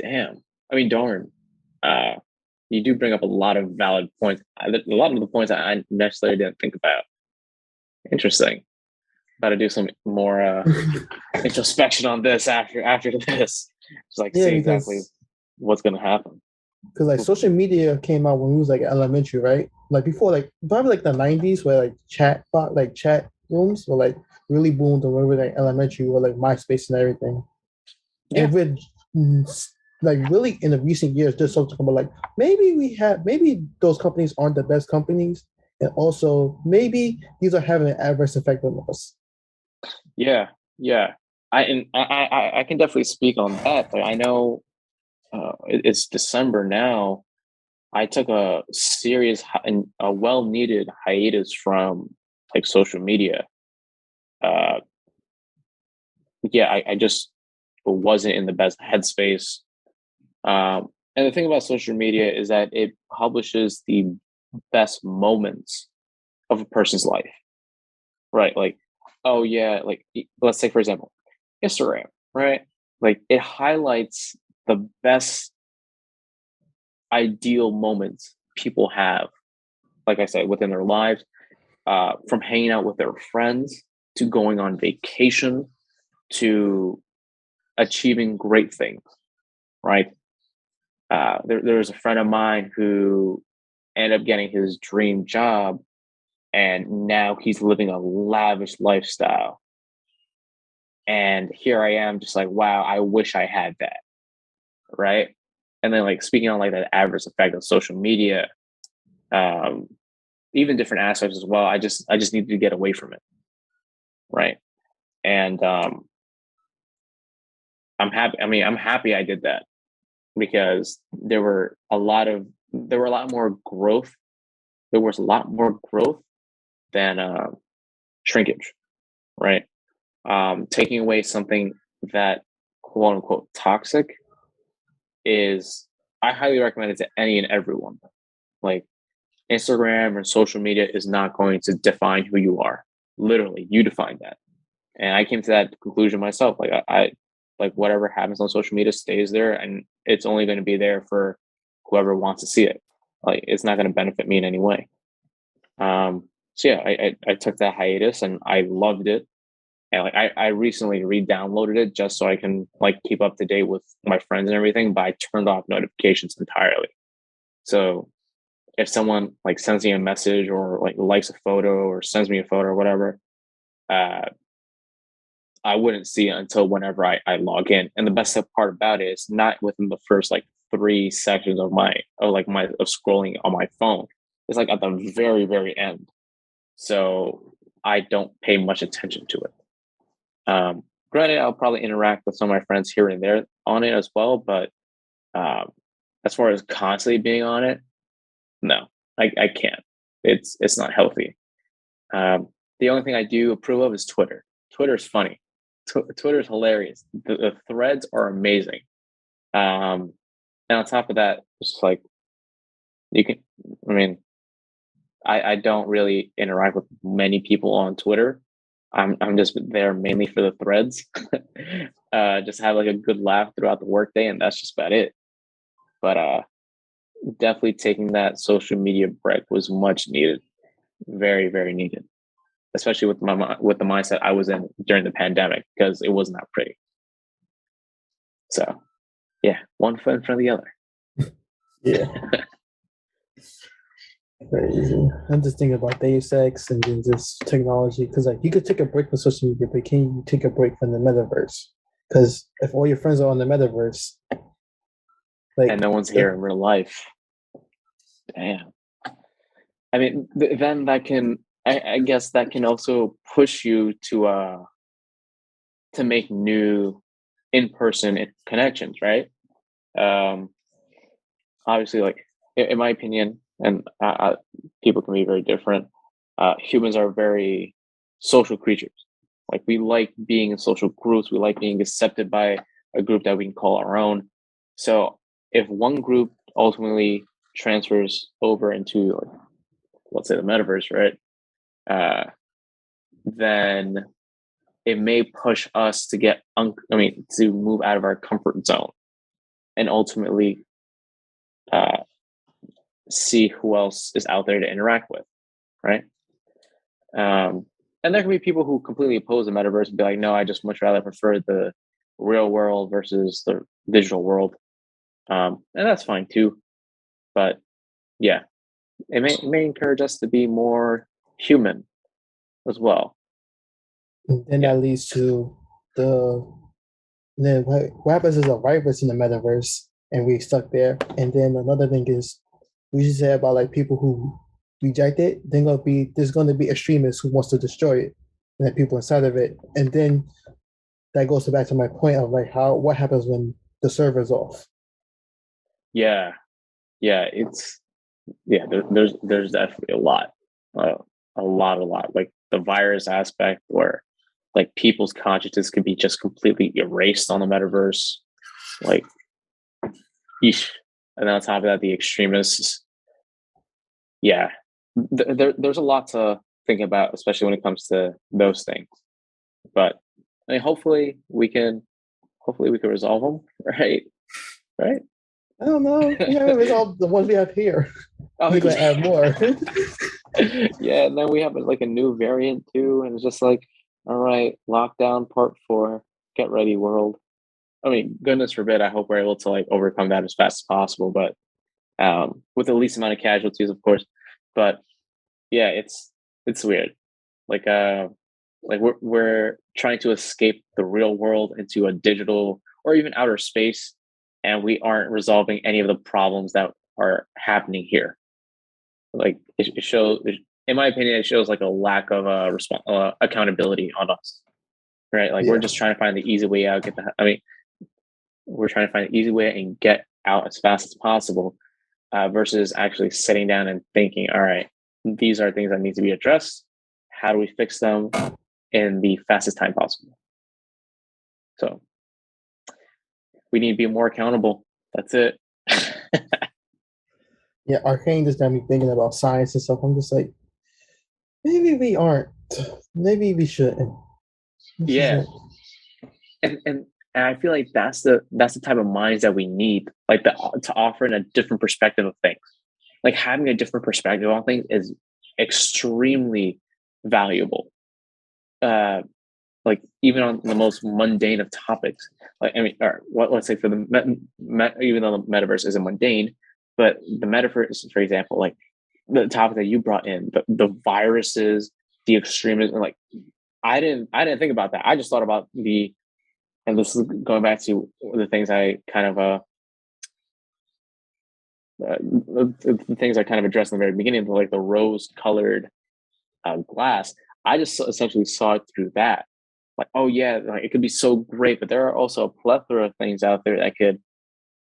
damn, I mean, darn. Uh, you do bring up a lot of valid points. A lot of the points I necessarily didn't think about. Interesting. Got to do some more introspection on this after this. Just like Yeah, see exactly because what's gonna happen. like social media came out when we was like elementary, right? Like before, like probably like the '90s, where like chat rooms were like really boomed, when we were like elementary, or like MySpace and everything. Yeah, And with like really in the recent years, just talking about like maybe those companies aren't the best companies, and also maybe these are having an adverse effect on us. yeah, yeah. I can definitely speak on that. Like I know it's December now. I took a serious and a well needed hiatus from like social media. Uh, yeah, I just wasn't in the best headspace. And the thing about social media is that it publishes the best moments of a person's life, right? Like, oh yeah, like let's say for example, Instagram, right? Like it highlights the best ideal moments people have, like I said, within their lives, from hanging out with their friends to going on vacation to achieving great things, right? There was a friend of mine who ended up getting his dream job, and now he's living a lavish lifestyle. And here I am, just like, wow, I wish I had that, right? And then, like speaking on like that adverse effect of social media, um, even different aspects as well. I just needed to get away from it, right? And I'm happy. I mean, I'm happy I did that because there were a lot more growth. There was a lot more growth than shrinkage, right? Taking away something that quote unquote toxic is I highly recommend it to any and everyone. Like Instagram or social media is not going to define who you are. Literally, you define that. And I came to that conclusion myself. Like I like whatever happens on social media stays there, and it's only going to be there for whoever wants to see it. Like it's not going to benefit me in any way. So yeah, I took that hiatus and I loved it. And like I recently re-downloaded it just so I can like keep up to date with my friends and everything, but I turned off notifications entirely. So if someone like sends me a message or like likes a photo or sends me a photo or whatever, uh, I wouldn't see it until whenever I log in. And the best part about it is not within the first like 3 sections of of scrolling on my phone. It's like at the very, very end. So I don't pay much attention to it. Granted, I'll probably interact with some of my friends here and there on it as well, but um, as far as constantly being on it, no, I can't. It's not healthy. The only thing I do approve of is Twitter. Twitter's funny. Twitter's hilarious. The threads are amazing. And on top of that, it's just like you can. I mean, I don't really interact with many people on Twitter. I'm just there mainly for the threads. Just have like a good laugh throughout the workday, and that's just about it. But definitely taking that social media break was much needed, very very needed, especially with with the mindset I was in during the pandemic because it wasn't that pretty. So yeah, one foot in front of the other. Yeah. Crazy. I'm just thinking about Deus Ex and then just technology because like you could take a break from social media, but can you take a break from the metaverse? Because if all your friends are on the metaverse, like And no one's here in real life. Damn. I mean, then that can, I guess that can also push you to make new in-person connections, right? Um, Obviously, like in my opinion, and people can be very different. Humans are very social creatures. Like we like being in social groups. We like being accepted by a group that we can call our own. So if one group ultimately transfers over into, like, let's say, the metaverse, right? Uh, then it may push us to to move out of our comfort zone and ultimately uh, see who else is out there to interact with, right? And there can be people who completely oppose the metaverse and be like, no, I just much rather prefer the real world versus the digital world. And that's fine too. But yeah, it may encourage us to be more human as well. and then Yeah. that leads to the then what happens is a virus in the metaverse and we stuck there. And then another thing is we just say about like people who reject it, then there's gonna be extremists who wants to destroy it and then people inside of it. And then that goes back to my point of like what happens when the server's off. Yeah. Yeah. There's definitely uh, a lot. Like the virus aspect, where like people's consciousness could be just completely erased on the metaverse. Like, yeesh. And then on top of that, the extremists. Yeah, there's a lot to think about, especially when it comes to those things. But I mean, hopefully we can resolve them, right? Right? I don't know. We haven't resolved the ones we have here. Oh, We're gonna add more. yeah, and then we have like a new variant too, and it's just like, all right, lockdown part 4, get ready, world. I mean, goodness forbid, I hope we're able to like overcome that as fast as possible, but with the least amount of casualties, of course. But yeah, it's weird. Like we're trying to escape the real world into a digital or even outer space, and we aren't resolving any of the problems that are happening here. Like it shows, in my opinion, it shows like a lack of accountability on us, right? Like we're Yeah. just trying to find the easy way out. We're trying to find the easy way and get out as fast as possible, versus actually sitting down and thinking, all right, these are things that need to be addressed. How do we fix them in the fastest time possible? So we need to be more accountable. That's it. Yeah, Arcane just got me thinking about science and stuff. I'm just like, maybe we aren't. Maybe we shouldn't. Yeah, Like, and I feel like that's the type of minds that we need, like to offer in a different perspective of things. Like having a different perspective on things is extremely valuable. Uh, like even on the most mundane of topics. Like I mean, or let's say for the even though the metaverse isn't mundane, but the metaverse, for example, like the topic that you brought in, the viruses, the extremism, like I didn't think about that. I just thought about and this is going back to the things I kind of the things I kind of addressed in the very beginning, like the rose colored glass. I just essentially saw it through that. Like, oh yeah, like it could be so great, but there are also a plethora of things out there that could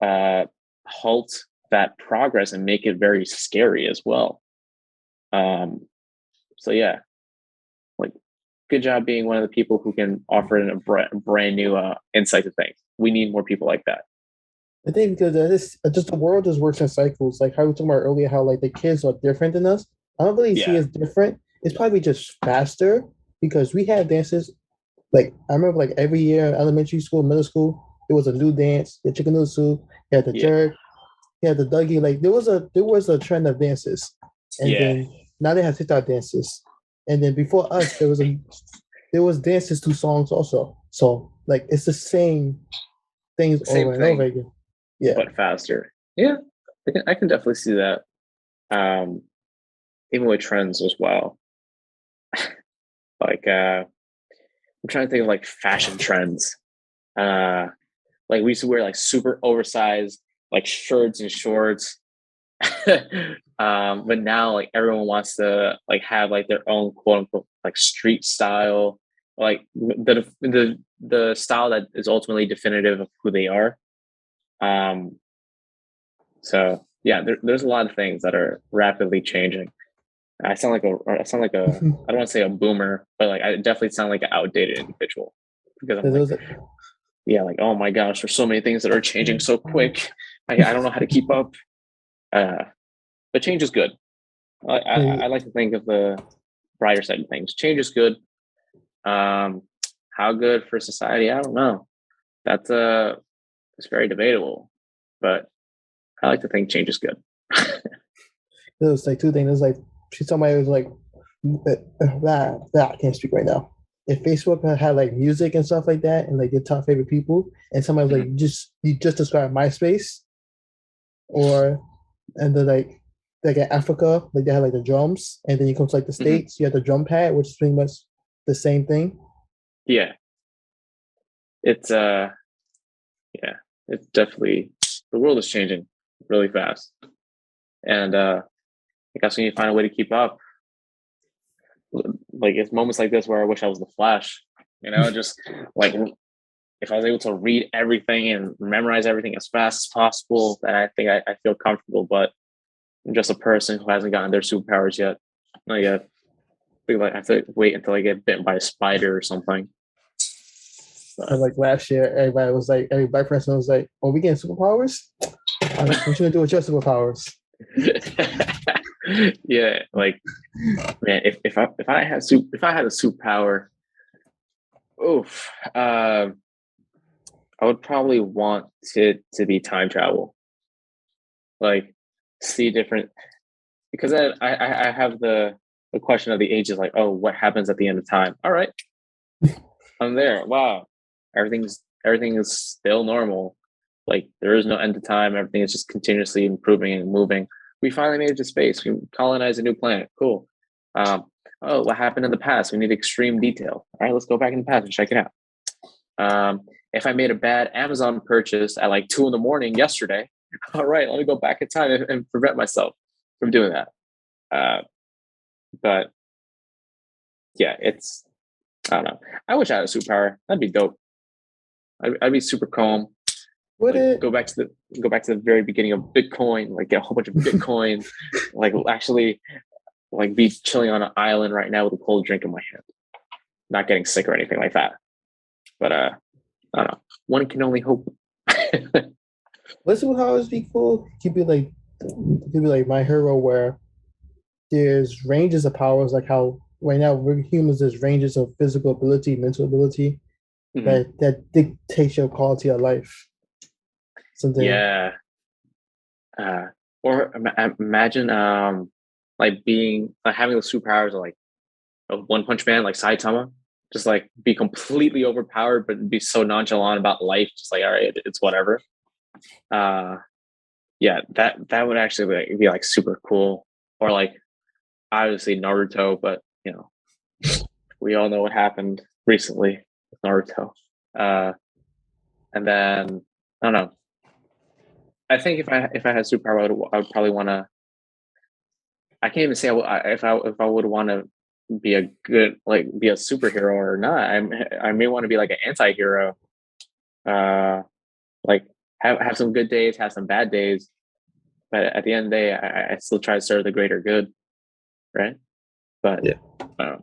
uh, halt that progress and make it very scary as well. Um, so yeah, like good job being one of the people who can offer in a brand new insight to things. We need more people like that. I think because this just the world just works in cycles. Like how we were talking about earlier, how like the kids are different than us. I don't really see Yeah, it as different. It's probably just faster because we had dances. Like I remember, like every year in elementary school, middle school, there was a new dance. The chicken noodle soup, you had the yeah, jerk, you had the Dougie. Like there was a trend of dances, and yeah. then now they have TikTok dances, and then before us there was dances to songs also. So like it's the same things Same over and over thing, again. Yeah. but faster. Yeah, I can definitely see that. Um, Even with trends as well. Like I'm trying to think of like fashion trends. Uh, like we used to wear like super oversized like shirts and shorts. But now like everyone wants to like have like their own quote unquote like street style, like the style that is ultimately definitive of who they are. Um, so yeah, there's a lot of things that are rapidly changing. I don't want to say a boomer, but like I definitely sound like an outdated individual because I'm So like, those yeah, like oh my gosh, there's so many things that are changing so quick. I don't know how to keep up. Uh, but change is good. I like to think of the brighter side of things. Change is good. Um, how good for society? I don't know. That's it's very debatable, but I like to think change is good. there's like two things. There's like somebody was like I can't speak right now. If Facebook had like music and stuff like that, and like your top favorite people, and somebody was like, Mhm, you just described MySpace, or and then like in Africa, like they had like the drums, and then you come to like the mhm. States, you have the drum pad, which is pretty much the same thing. Yeah, it's yeah, it's definitely the world is changing really fast, and I guess we need to find a way to keep up. Like it's moments like this where I wish I was the Flash. Just like if I was able to read everything and memorize everything as fast as possible, then I think I feel comfortable. But I'm just a person who hasn't gotten their superpowers yet. Not yet. I have to wait until I get bitten by a spider or something. And But like last year, every black person was like, "Oh, we getting superpowers? What you gonna do with your superpowers?" yeah, like man, if I had a superpower, oof, I would probably want it to be time travel. Like see different because then I have the question of the ages like, oh, what happens at the end of time? All right, I'm there. Wow, everything is still normal. Like there is no end to time. Everything is just continuously improving and moving. We finally made it to space. We colonized a new planet. Cool. Um, oh, what happened in the past? We need extreme detail. All right, let's go back in the past and check it out. If I made a bad Amazon purchase at like 2 in the morning yesterday, all right, let me go back in time and prevent myself from doing that. Uh, but yeah, it's I don't know. I wish I had a superpower. That'd be dope. I'd be super calm. Would Like it? go back to the very beginning of Bitcoin. Like get a whole bunch of Bitcoin. Like actually like be chilling on an island right now with a cold drink in my hand, not getting sick or anything like that. But I don't know. One can only hope. What superpowers be cool? Could be like my hero, where there's ranges of powers, like how right now we're humans, there's ranges of physical ability, mental ability Mhm. that dictates your quality of life. Something Yeah. Uh, or imagine like being like having the superpowers of like a One Punch Man, like Saitama, just like be completely overpowered, but be so nonchalant about life, just like all right, it's whatever. Uh, yeah, that would actually be like super cool. Or like obviously Naruto, but we all know what happened recently with Naruto. Uh, and then I don't know. I think if I had superpower, I would probably want to. I can't even say if I would want to be a good like be a superhero or not. I may want to be like an anti-hero. Uh, like have some good days, have some bad days, but at the end of the day, I still try to serve the greater good, right? But yeah. uh,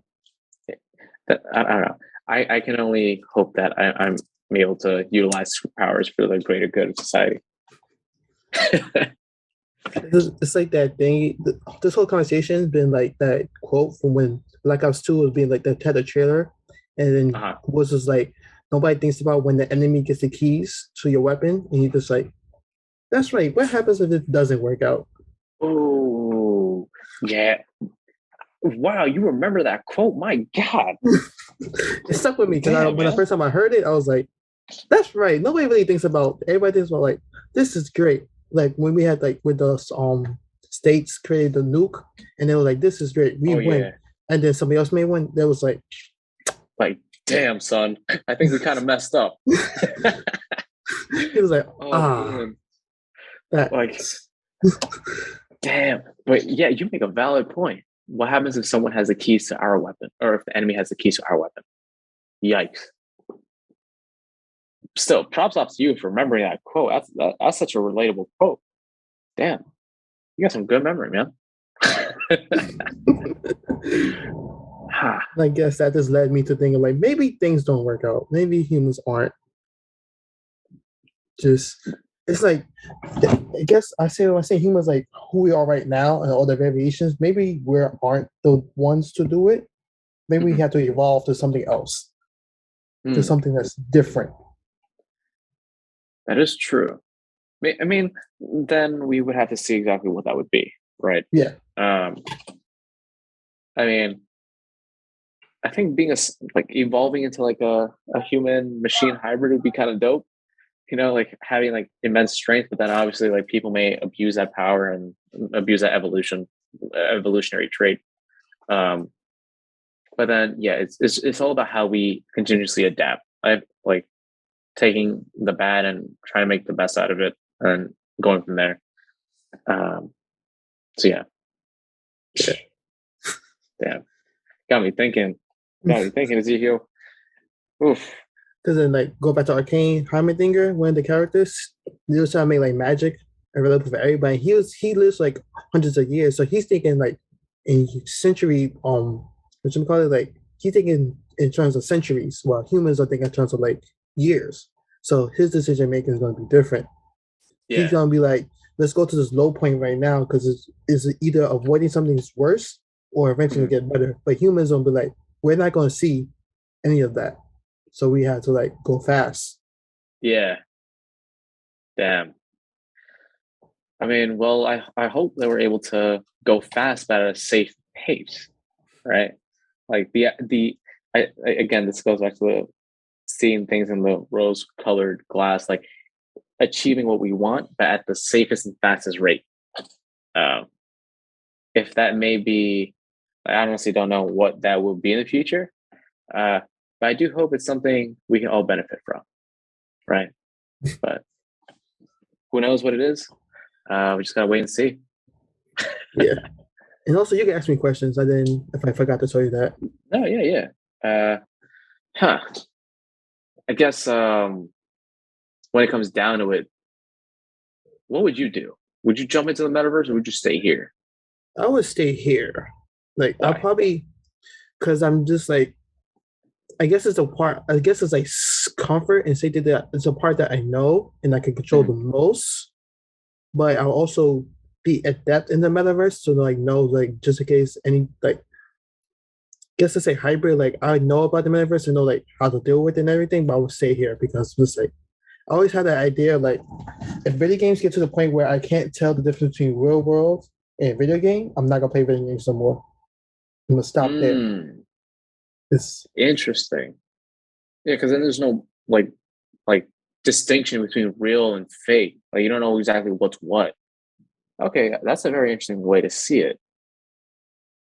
I don't know. I can only hope that I'm able to utilize superpowers for the greater good of society. It's like that thing. This whole conversation has been like that quote from when Black Ops 2 was being like the had a trailer, and then Uh-huh. was just like nobody thinks about when the enemy gets the keys to your weapon, and you just like, that's right. What happens if it doesn't work out? Oh, yeah. Wow, you remember that quote? My God. It stuck with me because Damn, when the man. first time I heard it, I was like, that's right. Nobody really thinks about. Everybody thinks about like this is great. Like when we had like with the states created the nuke, and they were like, this is great. We Oh, win. yeah. And then somebody else made one that was like, Like, damn, son. I think we kind of messed up. it was like, Oh, man. that. Like, damn. But yeah, you make a valid point. What happens if someone has the keys to our weapon, or if the enemy has the keys to our weapon? Yikes. Still, props off to you for remembering that quote. That's such a relatable quote. Damn. You got some good memory, man. I guess that just led me to thinking like maybe things don't work out. Maybe humans aren't just. It's like I guess I say when I say humans like who we are right now and all the variations. Maybe we aren't the ones to do it. Maybe we Mhm. have to evolve to something else, to Mm, something that's different. that is true. I mean, then we would have to see exactly what that would be, right? Yeah, Um, I mean, I think being like evolving into like a human machine hybrid would be kind of dope. Like having like immense strength, but then obviously like people may abuse that power and abuse that evolutionary trait. Um, but then yeah, it's all about how we continuously adapt. I like taking the bad and trying to make the best out of it and going from there. Um, so yeah, damn, got me thinking. Got me thinking, Ezekiel. Oof. because then like go back to Arcane Heimerdinger, one of the characters. He was trying to make like magic available for everybody. He lives like hundreds of years, so he's thinking like in century what you call it, like he's thinking in terms of centuries, while humans are thinking in terms of like years. So his decision making is going to be different. He's Yeah. going to be like, let's go to this low point right now because it's either avoiding something that's worse or eventually Mhm. get better. But humans will be like, we're not going to see any of that. So we had to like go fast. Yeah. Damn. I mean, well, I hope they were able to go fast but at a safe pace, right? Like again, this goes back to the seeing things in the rose-colored glass, like achieving what we want, but at the safest and fastest rate. Um, if that may be, I honestly don't know what that will be in the future, but I do hope it's something we can all benefit from, right? But who knows what it is? We just gotta wait and see. Yeah. And also, you can ask me questions. I didn't, if I forgot to tell you that. Oh yeah, yeah. Huh. I guess when it comes down to it, what would you do? Would you jump into the metaverse or would you stay here? I would stay here. Like, I'll Why? probably, because I'm just like, I guess it's a part, I guess it's like comfort and safety that it's a part that I know and I can control the Mhm. most. But I'll also be adept in the metaverse to like know, like, just in case any, like, guess to say hybrid, like, I know about the metaverse and know, like, how to deal with it and everything, but I would stay here because it's like, I always had that idea like if video games get to the point where I can't tell the difference between real world and video game, I'm not gonna play video games no more. I'm gonna stop there. Mm, It's interesting. Yeah, because then there's no like distinction between real and fake. Like you don't know exactly what's what. Okay, that's a very interesting way to see it.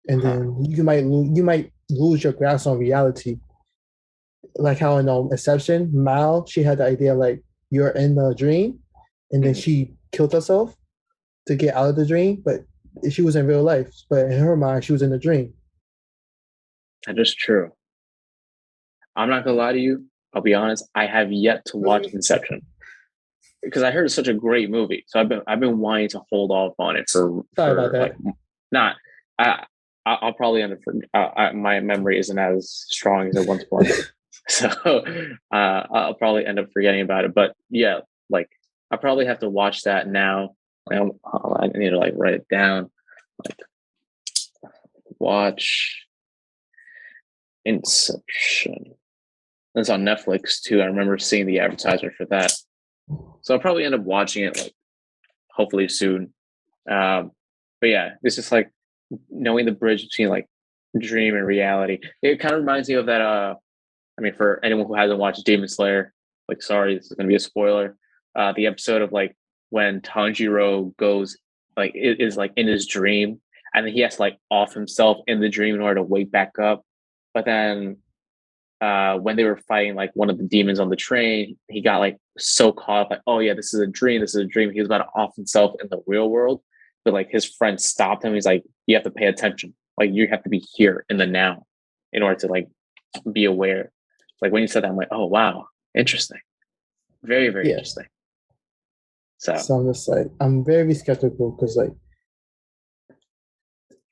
and Huh. then you might lose your grasp on reality. Like how in Inception, Mal, she had the idea like you're in the dream, and then Mhm. she killed herself to get out of the dream, but she was in real life. But in her mind, she was in the dream. That is true. I'm not gonna lie to you. I'll be honest. I have yet to watch Inception because I heard it's such a great movie. So I've been wanting to hold off on it Sorry about for like that. not. I I'll probably end up. My memory isn't as strong as it once was, so I'll probably end up forgetting about it. But yeah, like I probably have to watch that now. I need to like write it down. Like watch Inception. It's on Netflix too. I remember seeing the advertisement for that. So I'll probably end up watching it like hopefully soon. But yeah, it's just like knowing the bridge between like dream and reality. It kind of reminds me of that. I mean, for anyone who hasn't watched Demon Slayer, like, sorry, this is going to be a spoiler. The episode of like when Tanjiro goes like is like in his dream, and then he has to like off himself in the dream in order to wake back up. But then when they were fighting like one of the demons on the train, he got like so caught up, like, oh yeah, this is a dream, this is a dream. He was about to off himself in the real world, but like his friend stopped him. He's like, you have to pay attention. Like you have to be here in the now in order to like be aware. Like when you said that, I'm like, oh wow, interesting. Very, very Yeah. interesting. So I'm just like, I'm very skeptical because like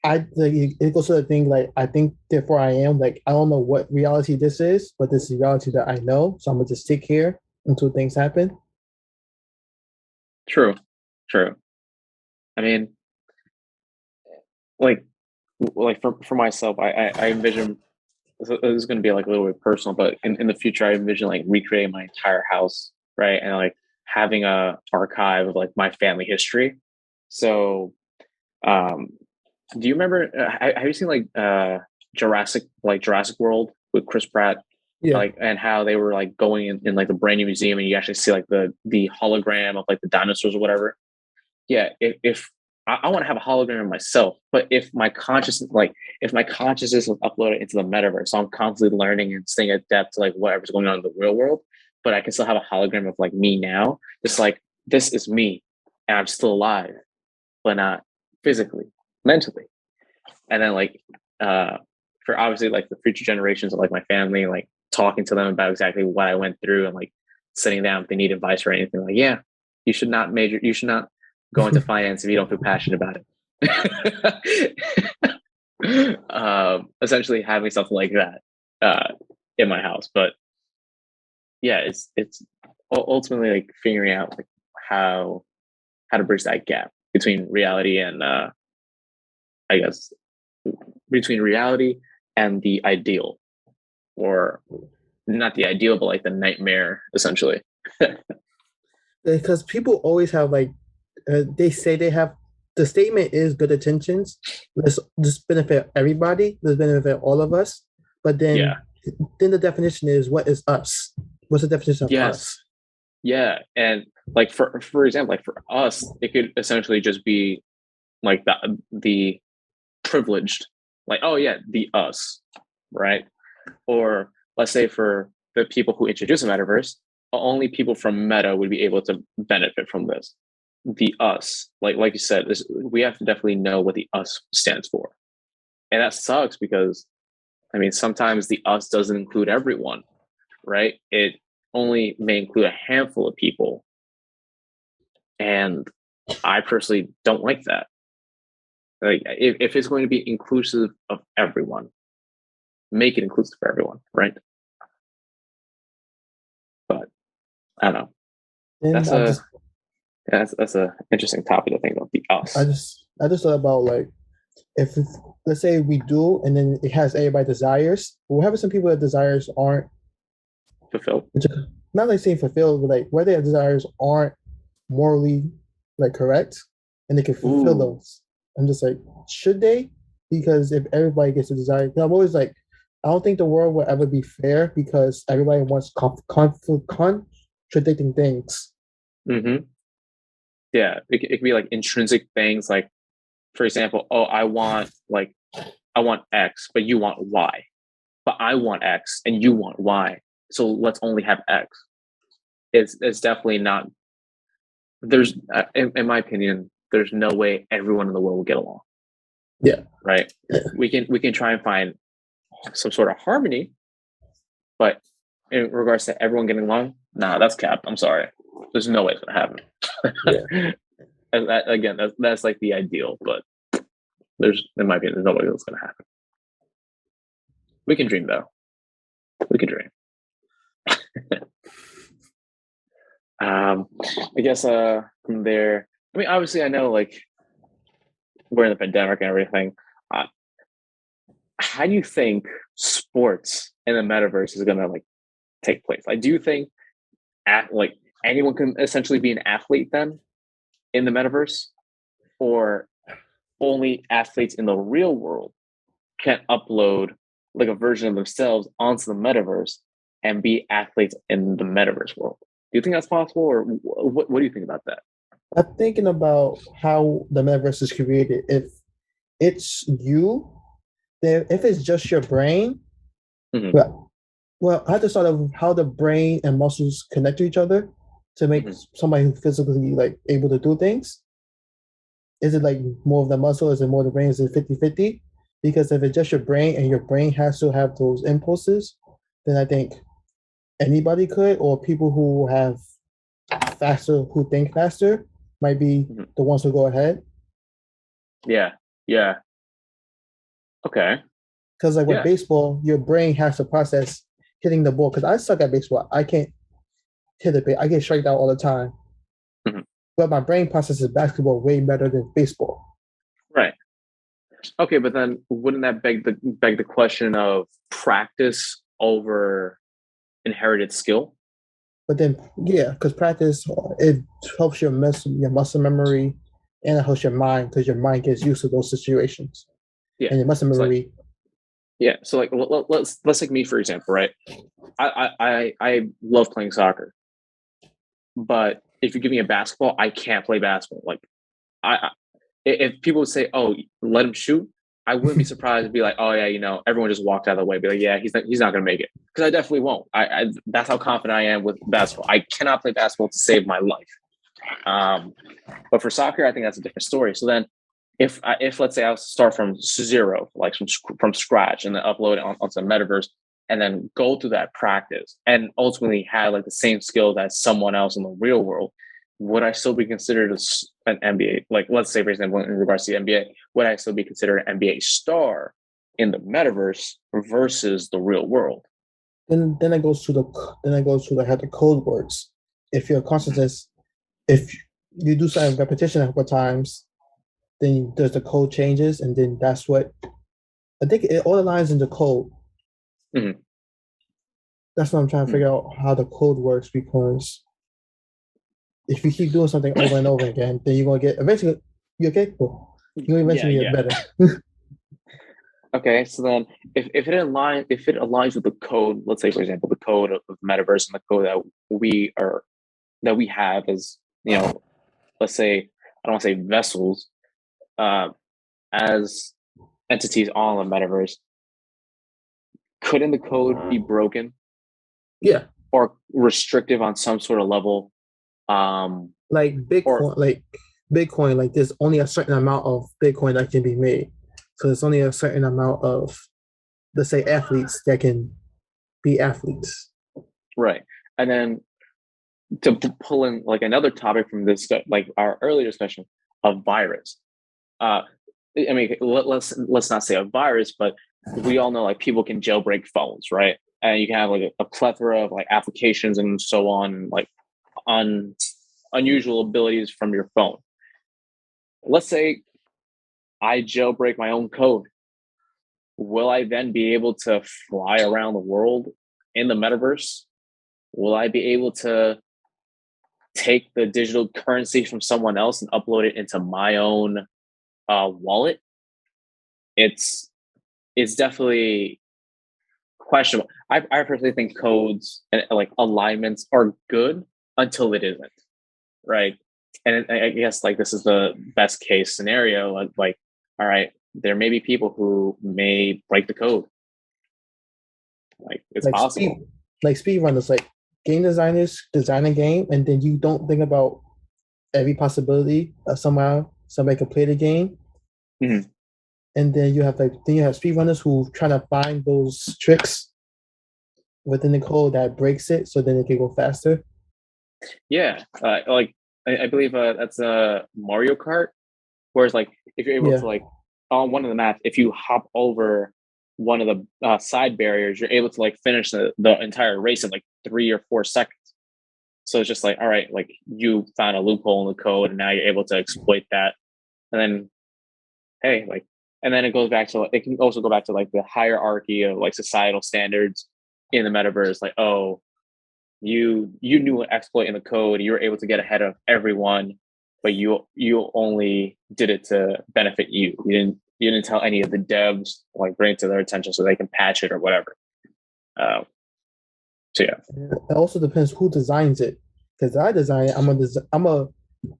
I like it goes to the thing like I think therefore I am like I don't know what reality this is, but this is reality that I know. So I'm gonna just stick here until things happen. true. I mean, like for myself, I envision this is going to be like a little bit personal, but in the future, I envision like recreating my entire house, right, and like having a archive of like my family history. So, um, do you remember? Have you seen like Jurassic World with Chris Pratt? Yeah. Like, and how they were like going in like the brand new museum, and you actually see like the hologram of like the dinosaurs or whatever. Yeah, if I want to have a hologram of myself, but if my consciousness was uploaded into the metaverse, so I'm constantly learning and staying adept to like whatever's going on in the real world, but I can still have a hologram of like me now. It's like this is me, and I'm still alive, but not physically, mentally. And then like for obviously like the future generations of like my family, like talking to them about exactly what I went through and like sitting down if they need advice or anything, like, yeah, you should not go into finance if you don't feel passionate about it. Essentially having something like that in my house. But yeah, it's ultimately like figuring out like how to bridge that gap between reality and I guess between reality and the ideal, or not the ideal, but like the nightmare, essentially. Because people always have like they say they have the statement is good intentions. Let's just benefit everybody. Let's benefit all of us. But Yeah. then the definition is what is us? What's the definition of Yes. us? Yeah, and like for example, like for us, it could essentially just be like the privileged, like, oh yeah, the us, right? Or let's say for the people who introduce the metaverse, only people from Meta would be able to benefit from this. The us, like you said, we have to definitely know what the us stands for, and that sucks because I mean sometimes the us doesn't include everyone, right? It only may include a handful of people, and I personally don't like that. Like if it's going to be inclusive of everyone, make it inclusive for everyone, right? But I don't know. And That's a that's a interesting topic to think about. The us I just thought about like if it's, let's say we do and then it has everybody desires, but we're having some people that desires aren't fulfilled. not like saying fulfilled, but like where their desires aren't morally like correct and they can fulfill those. I'm just like, should they? Because if everybody gets a desire, I'm always like, I don't think the world will ever be fair because everybody wants contradicting things. Mm-hmm. Yeah, it could be like intrinsic things, like for example, oh, I want X, but you want Y, but I want X and you want Y, so let's only have X. It's definitely not. There's in my opinion, there's no way everyone in the world will get along. Yeah. Right. We can try and find some sort of harmony, but in regards to everyone getting along, nah, that's capped. I'm sorry. There's no way it's gonna happen. Yeah. And again, that's like the ideal, but in my opinion, there's no way that's gonna happen. We can dream though. We can dream. I guess from there, I mean, obviously, I know like we're in the pandemic and everything. Uh, how do you think sports in the metaverse is gonna like take place? I do think like anyone can essentially be an athlete then in the metaverse, or only athletes in the real world can upload like a version of themselves onto the metaverse and be athletes in the metaverse world. Do you think that's possible, or what do you think about that? I'm thinking about how the metaverse is created. If it's you, then if it's just your brain, Mm-hmm. well, I have to start of how the brain and muscles connect to each other to make Mm-hmm. somebody who physically like able to do things. Is it like more of the muscle? Is it more the brain? Is it 50-50? Because if it's just your brain and your brain has to have those impulses, then I think anybody could, or people who have faster, who think faster, might be Mm-hmm. the ones who go ahead. Yeah, yeah, okay, Because like with yeah, baseball, your brain has to process hitting the ball. Because I suck at baseball. I can't hit it. I get striked out all the time. mm-hmm. But my brain processes basketball way better than baseball. Right. Okay, but then wouldn't that beg the question of practice over inherited skill? But then, yeah, because practice it helps your muscle memory, and it helps your mind because your mind gets used to those situations, Yeah. and your muscle So like, memory. yeah. So like, let's take me for example, right? I love playing soccer, but if you give me a basketball, I can't play basketball. Like, I if people would say, "Oh, let him shoot," I wouldn't be surprised to be like, "Oh yeah, everyone just walked out of the way." Be like, "Yeah, he's not going to make it," because I definitely won't. That's how confident I am with basketball. I cannot play basketball to save my life. But for soccer, I think that's a different story. So then, if let's say I start from zero, like from scratch, and then upload it onto the metaverse, and then go through that practice, and ultimately have like the same skills as someone else in the real world, would I still be considered as an NBA? Like, let's say, for example, in regards to the NBA, would I still be considered an NBA star in the metaverse versus the real world? Then it goes to how the code works. If your consciousness, if you do something repetition a couple of times, then there's the code changes, and then that's what I think it all aligns in the code. Mm-hmm. That's what I'm trying to figure out how the code works because if you keep doing something over and over again, then you're gonna get eventually. You okay? Cool. You Yeah, eventually get yeah. better. Okay, so then if it aligns with the code, let's say for example, the code of metaverse and the code that we have as let's say I don't want to say vessels, uh, as entities on the metaverse, couldn't the code be broken Yeah, or restrictive on some sort of level? Um, like or Bitcoin, like there's only a certain amount of Bitcoin that can be made. So there's only a certain amount of, let's say, athletes that can be athletes. right, and then to pull in like another topic from this, like our earlier discussion of virus. Uh, I mean, let's not say a virus, but we all know like people can jailbreak phones, right? And you can have like a plethora of like applications and so on, like on unusual abilities from your phone. Let's say I jailbreak my own code. Will I then be able to fly around the world in the metaverse? Will I be able to take the digital currency from someone else and upload it into my own wallet? It's it's definitely questionable. I personally think codes and like alignments are good until it isn't, right? And I guess like this is the best case scenario. Like, all right, there may be people who may break the code. Like, it's Like speed, possible. like speed runners, like game designers design a game, and then you don't think about every possibility of somehow somebody could play the game. Mhm. And then you have speed runners who try to find those tricks within the code that breaks it, so then it can go faster. Yeah, like I believe that's a Mario Kart. Whereas, like, if you're able Yeah, to like on one of the maps, if you hop over one of the side barriers, you're able to like finish the entire race in like 3 or 4 seconds. So it's just like, all right, like you found a loophole in the code and now you're able to exploit that. And then, hey, like, and then it goes back to, it can also go back to like the hierarchy of like societal standards in the metaverse. Like, oh, you knew an exploit in the code, you were able to get ahead of everyone, but you only did it to benefit you. You didn't tell any of the devs, like bring it to their attention so they can patch it or whatever. So yeah. It also depends who designs it. Because I design it,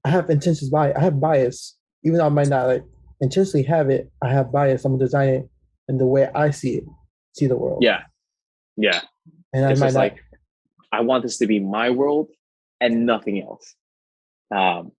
I have intentions bias. I have bias, even though I might not like intentionally have it. I have bias. I'm gonna design it in the way I see the world. Yeah. And it's I might just not. Like, I want this to be my world and nothing else. Damn,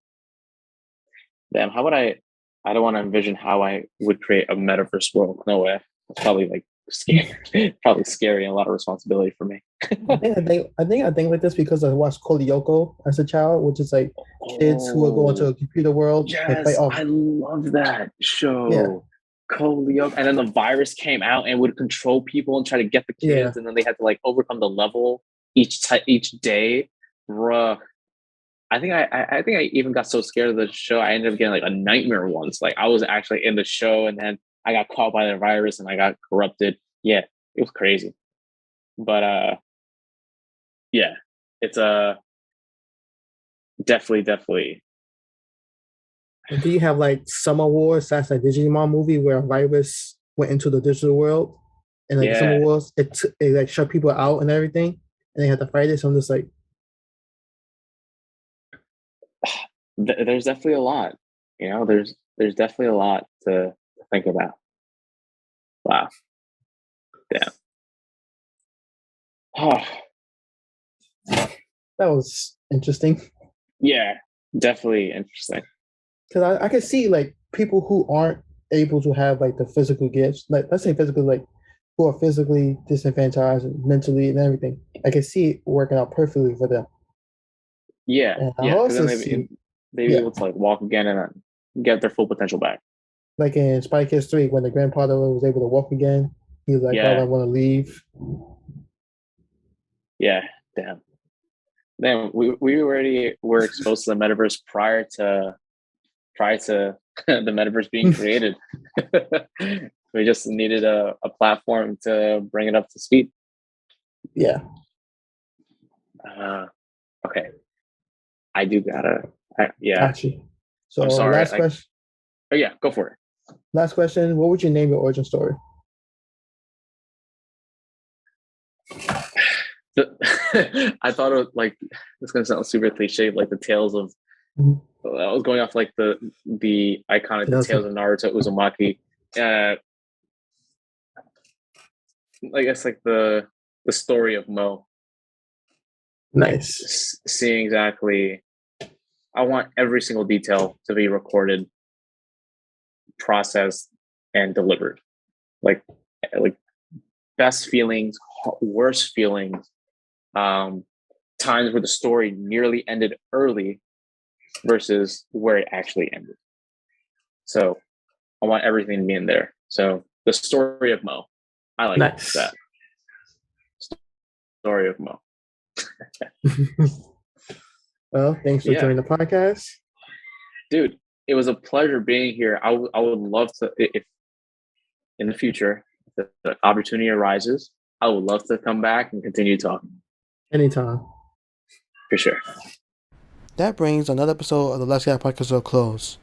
how would I don't want to envision how I would create a metaverse world. No way. It's probably like scary, probably scary and a lot of responsibility for me. I think like this because I watched Yoko as a child, which is like kids who are going to a computer world. Yes, I love that show. Yeah. Lyoko. And then the virus came out and would control people and try to get the kids, and then they had to like overcome the level each day. Bruh. I think I even got so scared of the show I ended up getting like a nightmare once. Like I was actually in the show and then I got caught by the virus and I got corrupted. Yeah, it was crazy. But yeah, it's definitely. And do you have like Summer Wars? That's a Digimon movie where a virus went into the digital world, and like Summer Wars, it like shut people out and everything, and they had to fight it. So I'm just like, there's definitely a lot. You know, there's definitely a lot to think about. Wow. Damn. Oh. That was interesting. Yeah, definitely interesting. Because I can see like people who aren't able to have like the physical gifts, like let's say physically, like who are physically disenfranchised and mentally and everything. I can see it working out perfectly for them. Yeah, because then they'd be able to like walk again and get their full potential back. Like in Spy Kids 3, when the grandfather was able to walk again, he was like, "Oh, I want to leave." Yeah, damn. Then we already were exposed to the metaverse prior to the metaverse being created. We just needed a platform to bring it up to speed. Yeah. Okay. I do gotta. Actually. So I'm sorry. Last question. Oh yeah, go for it. Last question. What would you name your origin story? I thought it was like, it's gonna sound super cliche, like the tales of. I was going off like the iconic Tales of Naruto Uzumaki. I guess like the story of Mo. Nice. Like, seeing exactly. I want every single detail to be recorded, processed, and delivered. Like best feelings, worst feelings, times where the story nearly ended early versus where it actually ended. So I want everything to be in there. So the story of Mo. I like that. Story of Mo. Well, thanks for joining the podcast. Dude, it was a pleasure being here. I would love to, if in the future, if the opportunity arises, I would love to come back and continue talking. Anytime. For sure. That brings another episode of the Let's Get Podcast to a close.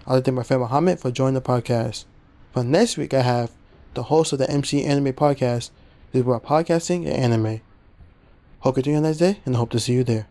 I'd like to thank my friend Mohammed for joining the podcast. For next week, I have the host of the MC Anime Podcast. This is about podcasting and anime. Hope you're doing a nice day, and I hope to see you there.